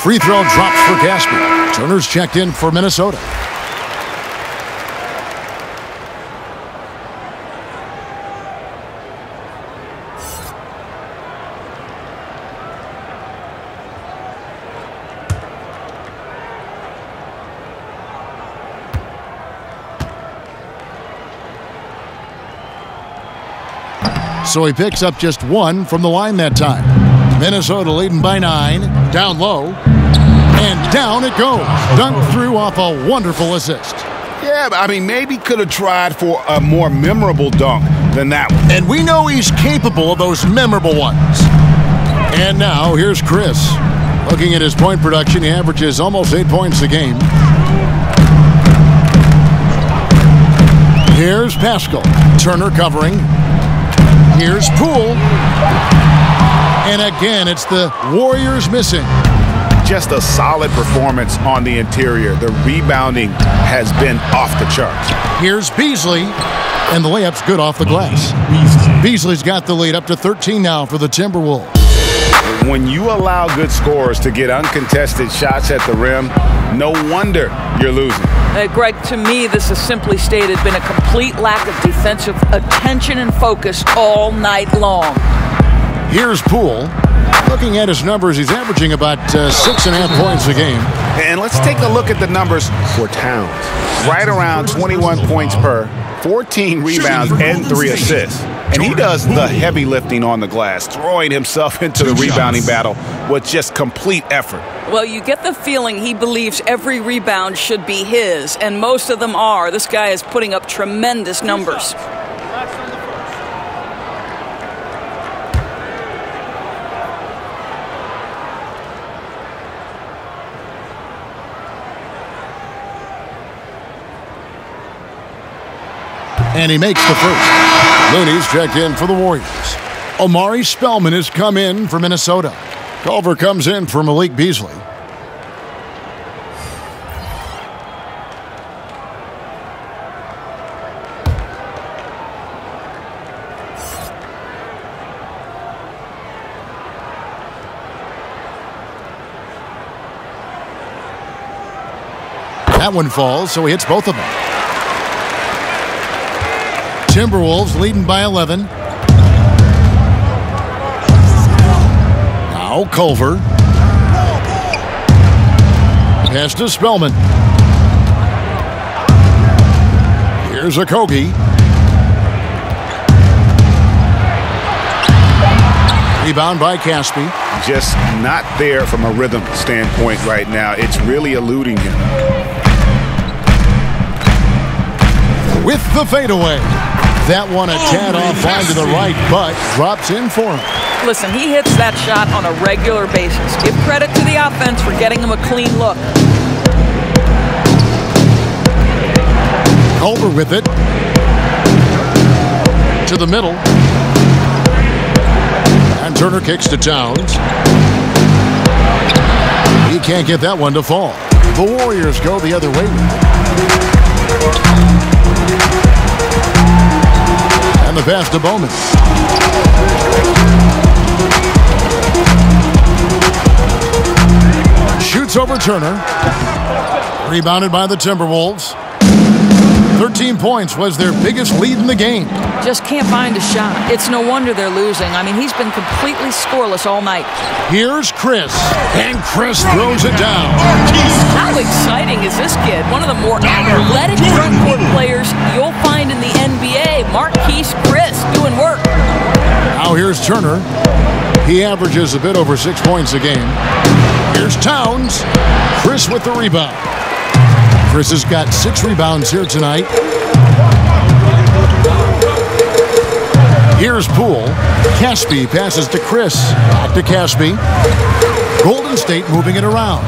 Free throw drops for Gasper. Turner's checked in for Minnesota. So he picks up just 1 from the line that time. Minnesota leading by 9. Down low. And down it goes. Dunked through off a wonderful assist. Yeah, I mean, maybe could have tried for a more memorable dunk than that one. And we know he's capable of those memorable ones. And now, here's Chris. Looking at his point production, he averages almost 8 points a game. Here's Pascal. Turner covering. Here's Poole. And again, it's the Warriors missing. Just a solid performance on the interior. The rebounding has been off the charts. Here's Beasley, and the layup's good off the glass. Beasley's got the lead up to 13 now for the Timberwolves. When you allow good scorers to get uncontested shots at the rim, no wonder you're losing. Greg, to me, this has simply stated been a complete lack of defensive attention and focus all night long. Here's Poole. Looking at his numbers, he's averaging about 6.5 points a game. And let's take a look at the numbers for Towns. Right around 21 points per, 14 rebounds, and 3 assists. And he does the heavy lifting on the glass, throwing himself into the rebounding battle with just complete effort. Well, you get the feeling he believes every rebound should be his, and most of them are. This guy is putting up tremendous numbers. And he makes the first. Looney's checked in for the Warriors. Omari Spellman has come in for Minnesota. Culver comes in for Malik Beasley. That one falls, so he hits both of them. Timberwolves leading by 11. Now Culver. Pass to Spellman. Here's Okogie. Rebound by Caspi. Just not there from a rhythm standpoint right now. It's really eluding him. With the fadeaway. That one a tad offline to the right, but drops in for him. Listen, he hits that shot on a regular basis. Give credit to the offense for getting him a clean look. Culver with it. To the middle. And Turner kicks to Towns. He can't get that one to fall. The Warriors go the other way. And the pass to Bowman. Shoots over Turner. Rebounded by the Timberwolves. 13 points was their biggest lead in the game. Just can't find a shot. It's no wonder they're losing. I mean, he's been completely scoreless all night. Here's Chris. And Chris throws it down. How exciting is this kid? One of the more athletic front court players you'll find in the NBA. Marquise Chris doing work. Now here's Turner. He averages a bit over 6 points a game. Here's Towns. Chris with the rebound. Chris has got 6 rebounds here tonight. Here's Poole. Caspi passes to Chris. Back to Caspi. Golden State moving it around.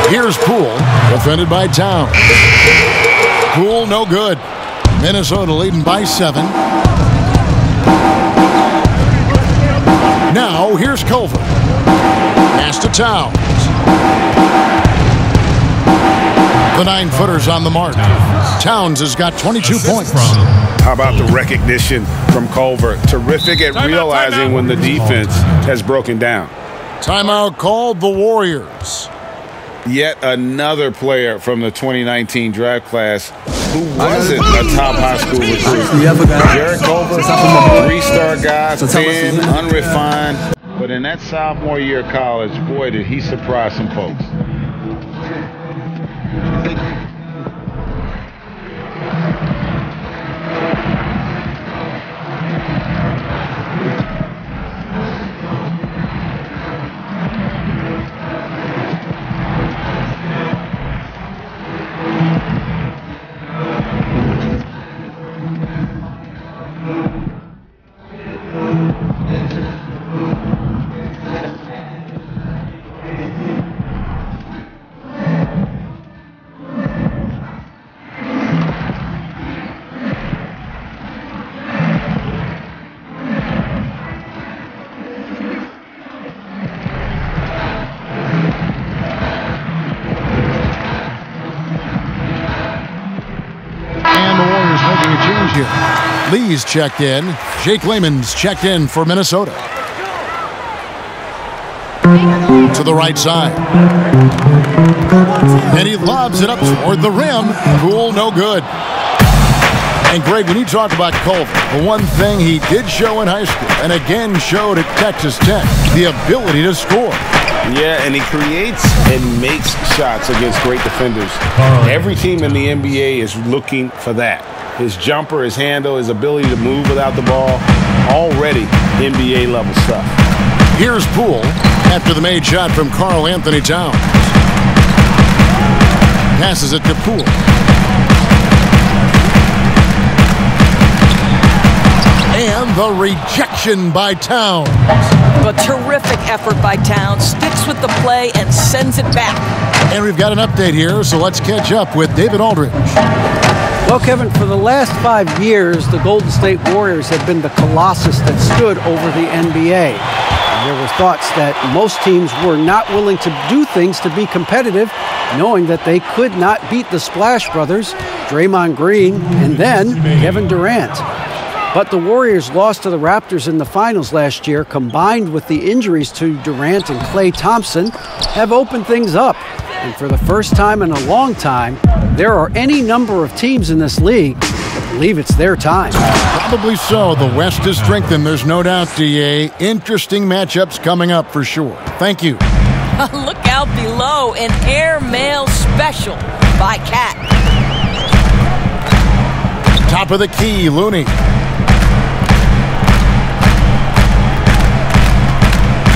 Here's Poole. Defended by Towns. Poole no good. Minnesota leading by 7. Now, here's Culver. Pass to Towns. The 9-footer's on the mark. Towns has got 22 points. How about the recognition from Culver? Terrific at realizing when the defense has broken down. Timeout called the Warriors. Yet another player from the 2019 draft class who wasn't a top high school recruit. Jared Culver, 3-star guy, thin, unrefined. But in that sophomore year of college, boy, did he surprise some folks. Lee's checked in. Jake Layman's checked in for Minnesota. To the right side. And he lobs it up toward the rim. Poole no good. And Greg, when you talk about Culver, the one thing he did show in high school and again showed at Texas Tech, the ability to score. Yeah, and he creates and makes shots against great defenders. Every team in the NBA is looking for that. His jumper, his handle, his ability to move without the ball, already NBA level stuff. Here's Poole after the made shot from Karl Anthony Towns. Passes it to Poole. And the rejection by Towns. A terrific effort by Towns. Sticks with the play and sends it back. And we've got an update here, so let's catch up with David Aldridge. Well, Kevin, for the last 5 years, the Golden State Warriors have been the colossus that stood over the NBA. And there were thoughts that most teams were not willing to do things to be competitive, knowing that they could not beat the Splash Brothers, Draymond Green, and then Kevin Durant. But the Warriors lost to the Raptors in the finals last year, combined with the injuries to Durant and Klay Thompson, have opened things up. And for the first time in a long time, there are any number of teams in this league that believe it's their time. Probably so. The West is strengthened, there's no doubt, DA. Interesting matchups coming up for sure. Thank you. Look out below, an airmail special by Cat. Top of the key, Looney.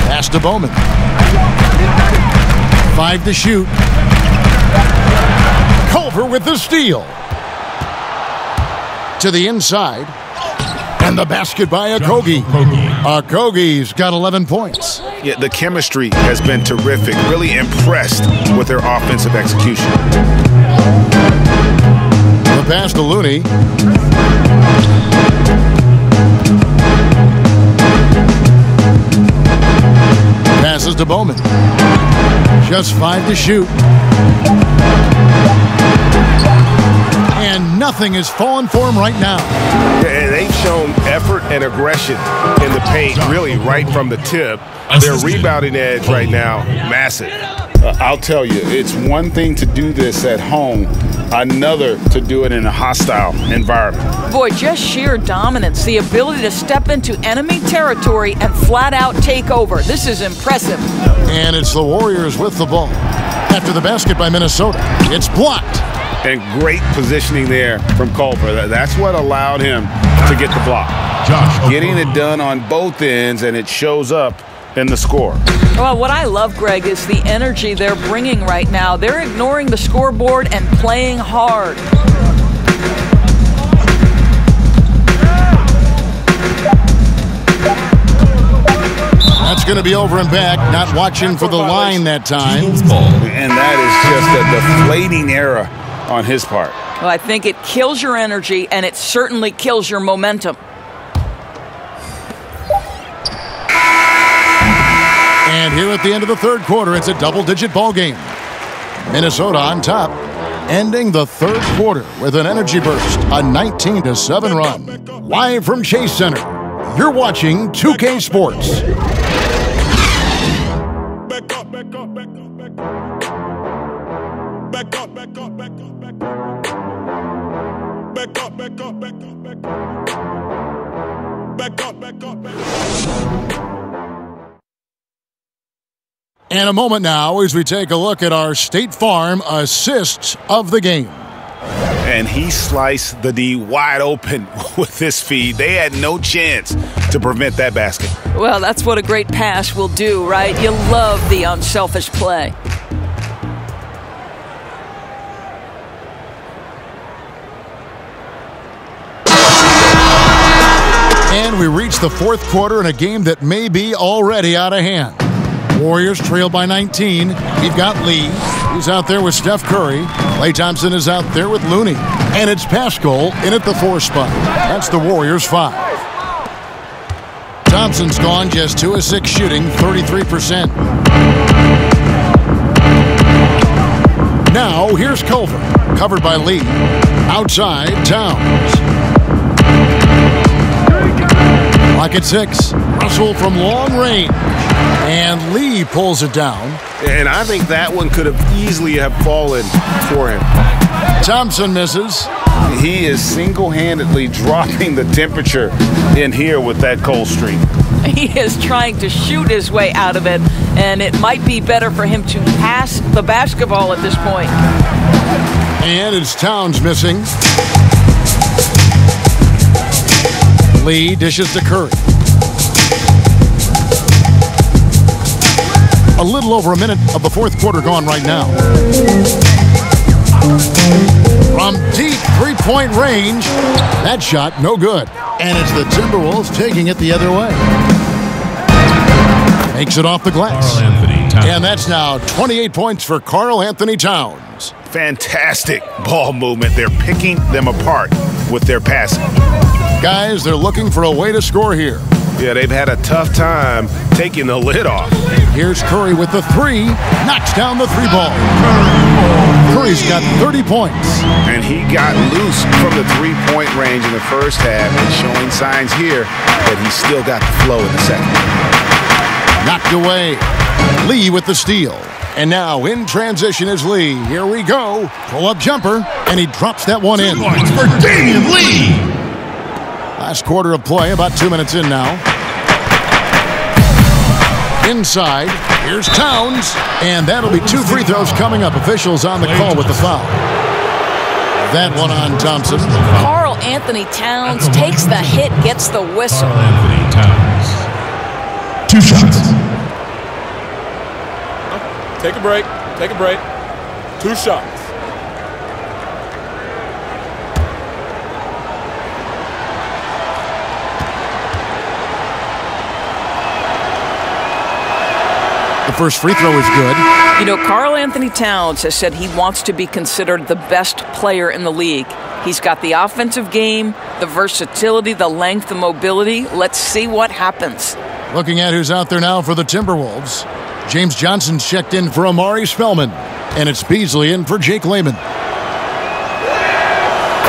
Pass to Bowman. 5 to shoot. Culver with the steal. To the inside. And the basket by Okogie. Okogie's got 11 points. Yeah, the chemistry has been terrific. Really impressed with their offensive execution. The pass to Looney. Passes to Bowman. Just 5 to shoot. And nothing is falling for him right now. Yeah, they've shown effort and aggression in the paint, really right from the tip. Their rebounding edge right now, massive. I'll tell you, it's one thing to do this at home, another to do it in a hostile environment. Boy, just sheer dominance, the ability to step into enemy territory and flat out take over. This is impressive. And it's the Warriors with the ball. After the basket by Minnesota, it's blocked. And great positioning there from Culver. That's what allowed him to get the block. Getting it done on both ends, and it shows up in the score. Well, what I love, Greg, is the energy they're bringing right now. They're ignoring the scoreboard and playing hard. That's going to be over and back. Not watching for the line that time. And that is just a deflating error on his part. Well, I think it kills your energy, and it certainly kills your momentum. And here at the end of the third quarter, it's a double-digit ball game. Minnesota on top, ending the third quarter with an energy burst, a 19-7 run. Live from Chase Center, you're watching 2K Sports. Back up, back up, back up, back up. Back up, back up, back up, back up. Back up, back up, back up, back up. Back up, back up, back up. And a moment now as we take a look at our State Farm assists of the game. And he sliced the D wide open with his feed. They had no chance to prevent that basket. Well, that's what a great pass will do, right? You love the unselfish play. And we reach the fourth quarter in a game that may be already out of hand. Warriors trail by 19. We've got Lee. He's out there with Steph Curry. Klay Thompson is out there with Looney. And it's Pascal in at the 4 spot. That's the Warriors 5. Thompson's gone just 2 of 6 shooting, 33%. Now here's Culver, covered by Lee. Outside, Towns. Clock at 6. Russell from long range. And Lee pulls it down. And I think that one could have easily have fallen for him. Thompson misses. He is single-handedly dropping the temperature in here with that cold streak. He is trying to shoot his way out of it, and it might be better for him to pass the basketball at this point. And it's Towns missing. Lee dishes to Curry. A little over a minute of the fourth quarter gone right now. From deep three-point range, that shot no good. And it's the Timberwolves taking it the other way. Makes it off the glass. And that's now 28 points for Karl Anthony Towns. Fantastic ball movement. They're picking them apart with their passing. Guys, they're looking for a way to score here. Yeah, they've had a tough time taking the lid off. Here's Curry with the three. Knocks down the three ball. Curry's got 30 points. And he got loose from the three-point range in the first half and showing signs here that he's still got the flow in the second. Knocked away. Lee with the steal. And now in transition is Lee. Here we go. Pull-up jumper. And he drops that one in. Points for Dwyane Wade. Last quarter of play, about 2 minutes in now. Inside, here's Towns, and that'll be 2 free throws coming up. Officials on the call with the foul. That one on Thompson. Karl Anthony Towns takes the hit, gets the whistle. Karl Anthony Towns. 2 shots. Take a break. Take a break. 2 shots. The first free throw is good. You know, Karl Anthony Towns has said he wants to be considered the best player in the league. He's got the offensive game, the versatility, the length, the mobility. Let's see what happens. Looking at who's out there now for the Timberwolves. James Johnson's checked in for Amari Spellman. And it's Beasley in for Jake Layman.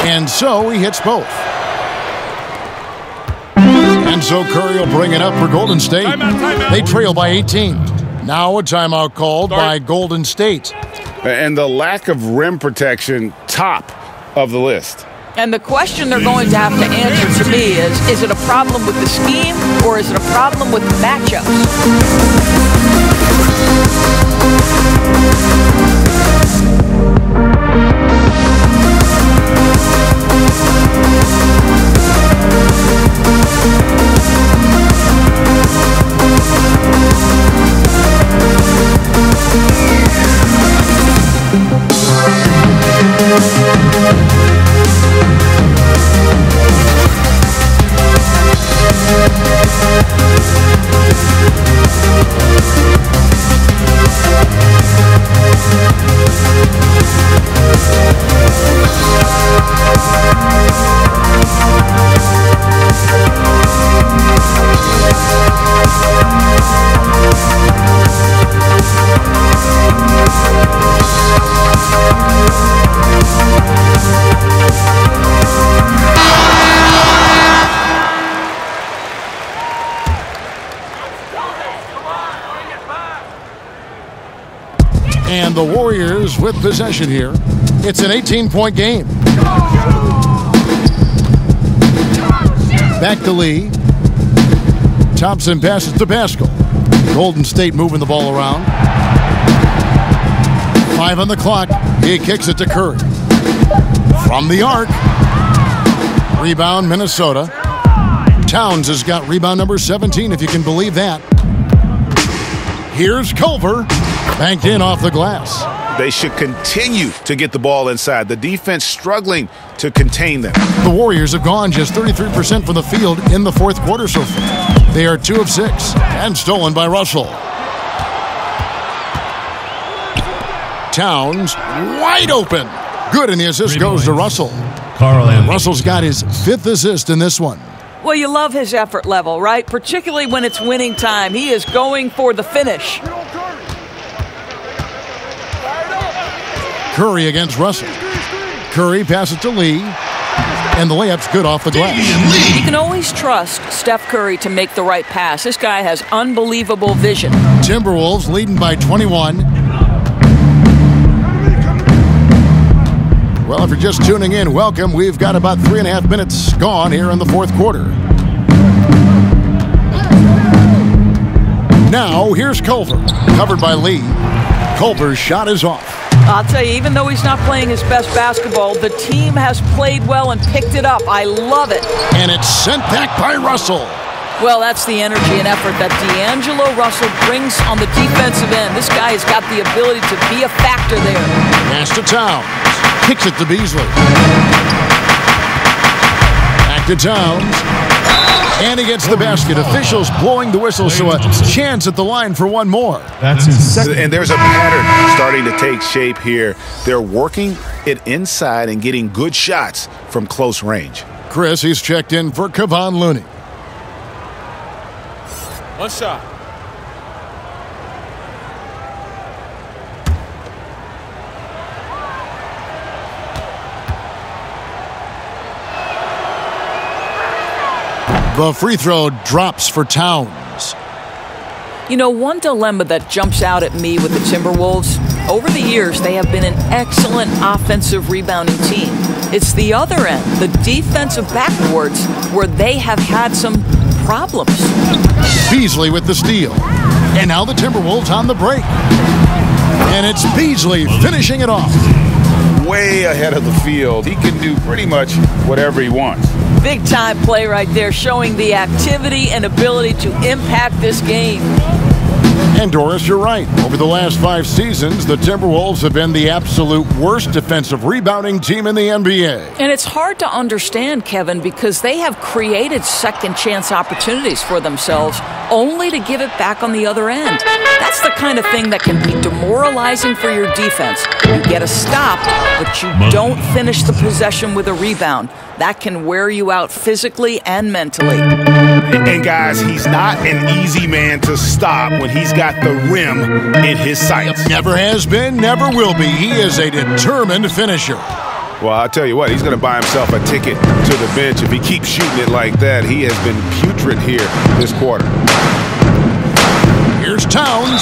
And so he hits both. And so Curry will bring it up for Golden State. Timeout. They trail by 18. Now a timeout called by Golden State. And the lack of rim protection, top of the list. And the question they're going to have to answer to me is it a problem with the scheme or is it a problem with the matchups? And the Warriors with possession here. It's an 18-point game. Back to Lee. Thompson passes to Pascal. Golden State moving the ball around. 5 on the clock. He kicks it to Curry. From the arc. Rebound, Minnesota. Towns has got rebound number 17, if you can believe that. Here's Culver. Banked in off the glass. They should continue to get the ball inside. The defense struggling to contain them. The Warriors have gone just 33% from the field in the fourth quarter so far. They are 2 of 6 and stolen by Russell. Towns wide open. Good, and the assist goes to Russell. Karl Anthony. Russell's got his 5th assist in this one. Well, you love his effort level, right? Particularly when it's winning time. He is going for the finish. Curry against Russell. Curry passes to Lee, and the layup's good off the glass. You can always trust Steph Curry to make the right pass. This guy has unbelievable vision. Timberwolves leading by 21. Well, if you're just tuning in, welcome. We've got about 3.5 minutes gone here in the fourth quarter. Now, here's Culver, covered by Lee. Culver's shot is off. I'll tell you, even though he's not playing his best basketball, the team has played well and picked it up. I love it. And it's sent back by Russell. Well, that's the energy and effort that D'Angelo Russell brings on the defensive end. This guy has got the ability to be a factor there. Pass to Towns. Kicks it to Beasley. Back to Towns. And he gets the basket. Officials blowing the whistle, so a chance at the line for one more. That's his second. And there's a pattern starting to take shape here. They're working it inside and getting good shots from close range. Chris, he's checked in for Kevon Looney. One shot. The free throw drops for Towns. You know, one dilemma that jumps out at me with the Timberwolves, over the years, they have been an excellent offensive rebounding team. It's the other end, the defensive backboards, where they have had some problems. Beasley with the steal. And now the Timberwolves on the break. And it's Beasley finishing it off. Way ahead of the field. He can do pretty much whatever he wants. Big time play right there, showing the activity and ability to impact this game. And Doris, you're right. Over the last 5 seasons, the Timberwolves have been the absolute worst defensive rebounding team in the NBA. And it's hard to understand, Kevin, because they have created second chance opportunities for themselves only to give it back on the other end. That's the kind of thing that can be demoralizing for your defense. You get a stop, but you don't finish the possession with a rebound. That can wear you out physically and mentally. And guys, he's not an easy man to stop when he's got the rim in his sights. Never has been, never will be. He is a determined finisher. Well, I'll tell you what, he's going to buy himself a ticket to the bench if he keeps shooting it like that. He has been putrid here this quarter. Here's Towns.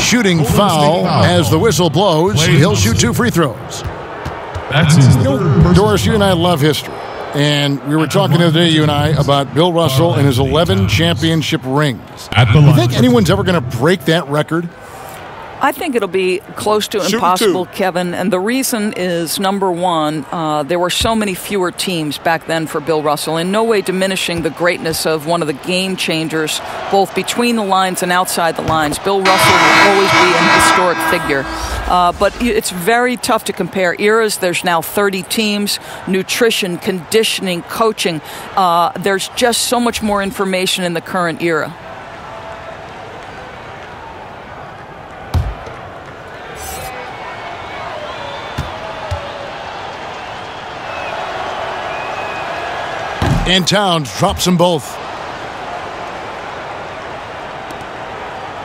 Shooting foul as the whistle blows. He'll shoot 2 free throws. That's his third. Doris, you and I love history. And we were talking the other day, you and I, about Bill Russell and his 11 championship rings. Do you think anyone's ever going to break that record? I think it'll be close to impossible, Kevin, and the reason is, number one, there were so many fewer teams back then for Bill Russell, in no way diminishing the greatness of one of the game changers, both between the lines and outside the lines. Bill Russell will always be an historic figure, but it's very tough to compare eras. There's now 30 teams, nutrition, conditioning, coaching. There's just so much more information in the current era. And Towns drops them both.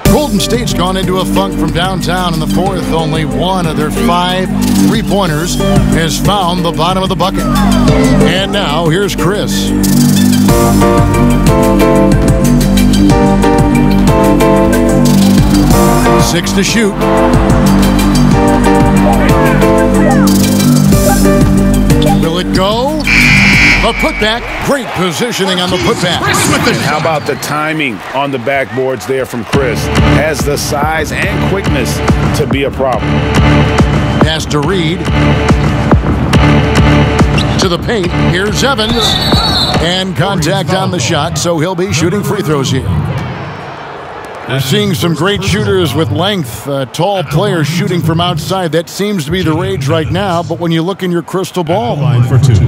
Golden State's gone into a funk from downtown in the fourth. Only one of their 5 3-pointers has found the bottom of the bucket. And now here's Chris. 6 to shoot. Will it go? A putback. Great positioning on the putback. And how about the timing on the backboards there from Chris? Has the size and quickness to be a problem. Pass to Reed. To the paint. Here's Evans. And contact on the shot, so he'll be shooting free throws here. We're seeing some great shooters with length, tall players shooting from outside. That seems to be the rage right now, but when you look in your crystal ball,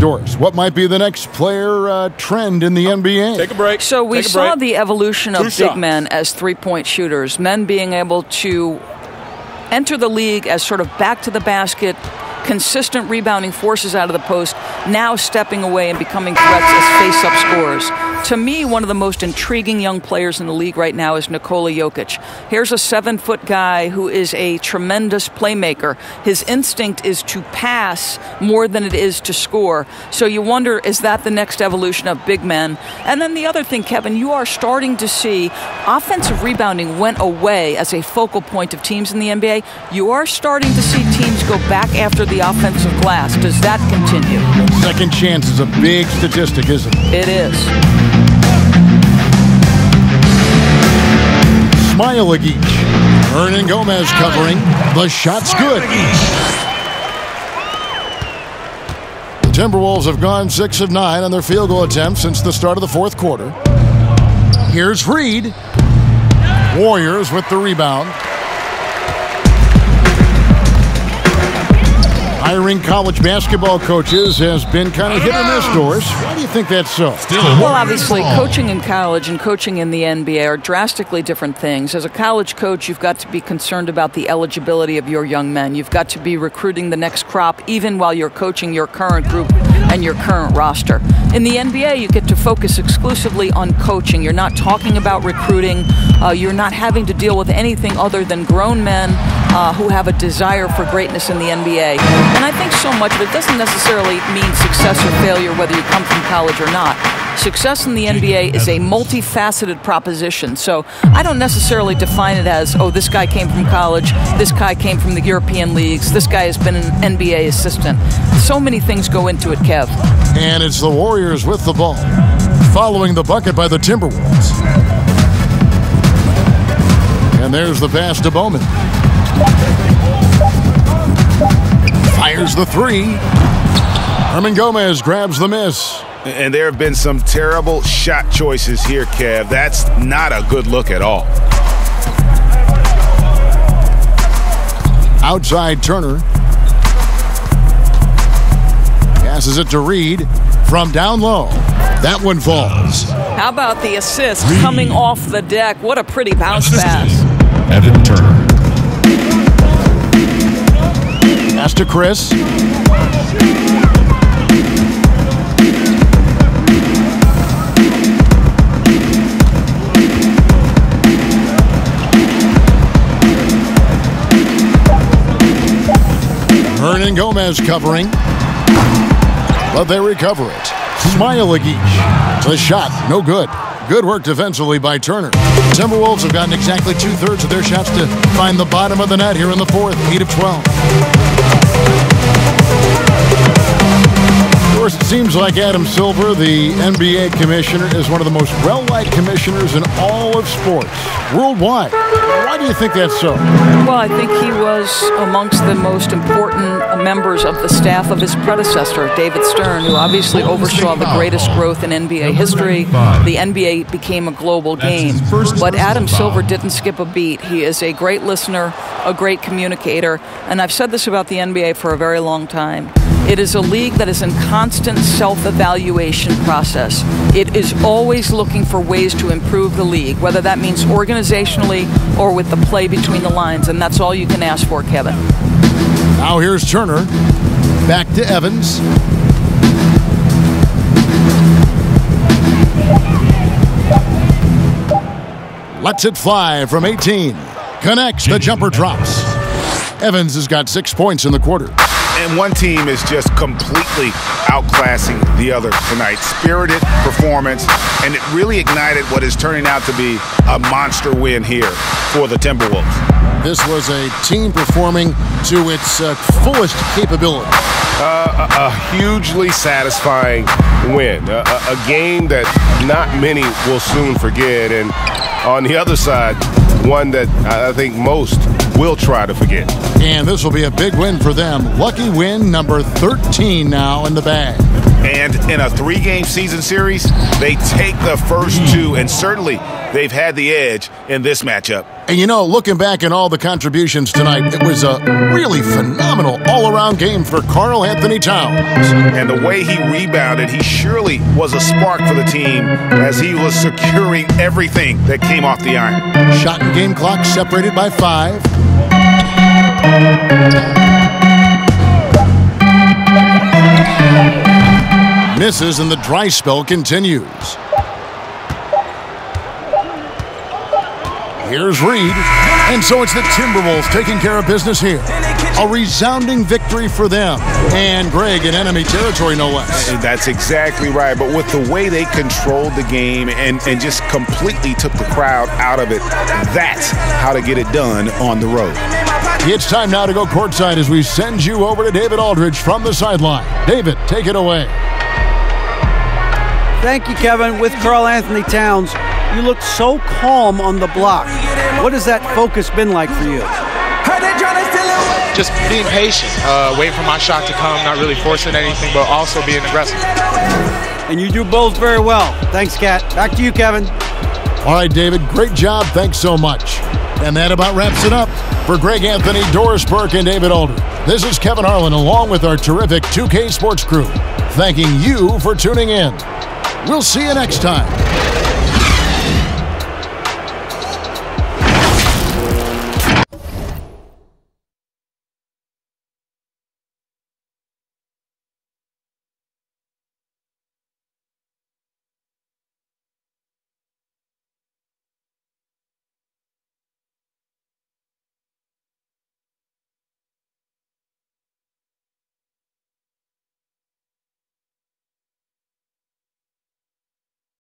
Doris, what might be the next player trend in the NBA? Take a break. So we saw the evolution of big men as three-point shooters, men being able to enter the league as sort of back to the basket, consistent rebounding forces out of the post, now stepping away and becoming threats as face-up scorers. To me, one of the most intriguing young players in the league right now is Nikola Jokic. Here's a 7-foot guy who is a tremendous playmaker. His instinct is to pass more than it is to score. So you wonder, is that the next evolution of big men? And then the other thing, Kevin, you are starting to see offensive rebounding went away as a focal point of teams in the NBA. You are starting to see teams go back after the offensive glass. Does that continue? Second chance is a big statistic, isn't it? It is. MyLeague. Hernan Gomez covering. The shot's good. The Timberwolves have gone 6 of 9 on their field goal attempts since the start of the fourth quarter. Here's Reed. Warriors with the rebound. Hiring college basketball coaches has been kind of hit or miss, Doris. Why do you think that's so? Well, obviously, coaching in college and coaching in the NBA are drastically different things. As a college coach, you've got to be concerned about the eligibility of your young men. You've got to be recruiting the next crop, even while you're coaching your current group and your current roster. In the NBA, you get to focus exclusively on coaching. You're not talking about recruiting. You're not having to deal with anything other than grown men who have a desire for greatness in the NBA. And I think so much of it doesn't necessarily mean success or failure, whether you come from college or not. Success in the NBA is a multifaceted proposition. So I don't necessarily define it as, oh, this guy came from college, this guy came from the European leagues, this guy has been an NBA assistant. So many things go into it, Kev. And it's the Warriors with the ball, following the bucket by the Timberwolves. And there's the pass to Bowman. Fires the three. Hernan Gomez grabs the miss. And there have been some terrible shot choices here, Kev. That's not a good look at all. Outside Turner. Passes it to Reed from down low. That one falls. How about the assist coming off the deck? What a pretty bounce pass. Evan Turner. Pass to Chris. Hernan Gomez covering, but they recover it. MyLeague. The shot, no good. Good work defensively by Turner. Timberwolves have gotten exactly 2/3 of their shots to find the bottom of the net here in the fourth, 8 of 12. Of course, it seems like Adam Silver, the NBA commissioner, is one of the most well-liked commissioners in all of sports, worldwide. Why do you think that's so? Well, I think he was amongst the most important members of the staff of his predecessor, David Stern, who obviously oversaw the greatest growth in NBA history. The NBA became a global game. But Adam Silver didn't skip a beat. He is a great listener, a great communicator, and I've said this about the NBA for a very long time. It is a league that is in constant self-evaluation process. It is always looking for ways to improve the league, whether that means organizationally or with the play between the lines, and that's all you can ask for, Kevin. Now here's Turner. Back to Evans. Lets it fly from 18. Connects, the jumper drops. Evans has got 6 points in the quarter. And one team is just completely outclassing the other tonight. Spirited performance, and it really ignited what is turning out to be a monster win here for the Timberwolves. This was a team performing to its fullest capability. A hugely satisfying win. A game that not many will soon forget. And on the other side, one that I think most will try to forget. And this will be a big win for them. Lucky win number 13 now in the bag. And in a 3-game season series, they take the first 2, and certainly they've had the edge in this matchup. And you know, looking back at all the contributions tonight, it was a really phenomenal all-around game for Karl Anthony Towns. And the way he rebounded, he surely was a spark for the team as he was securing everything that came off the iron. Shot and game clock separated by 5. Misses and the dry spell continues. Here's Reed. And so it's the Timberwolves taking care of business here. A resounding victory for them. And Greg in enemy territory, no less. That's exactly right. But with the way they controlled the game and just completely took the crowd out of it, that's how to get it done on the road. It's time now to go courtside as we send you over to David Aldridge from the sideline. David, take it away. Thank you, Kevin. With Karl Anthony Towns, you looked so calm on the block. What has that focus been like for you? Just being patient, waiting for my shot to come, not really forcing anything, but also being aggressive. And you do both very well. Thanks, Kat. Back to you, Kevin. All right, David, great job. Thanks so much. And that about wraps it up. For Greg Anthony, Doris Burke, and David Alder, this is Kevin Harlan along with our terrific 2K Sports crew, thanking you for tuning in. We'll see you next time.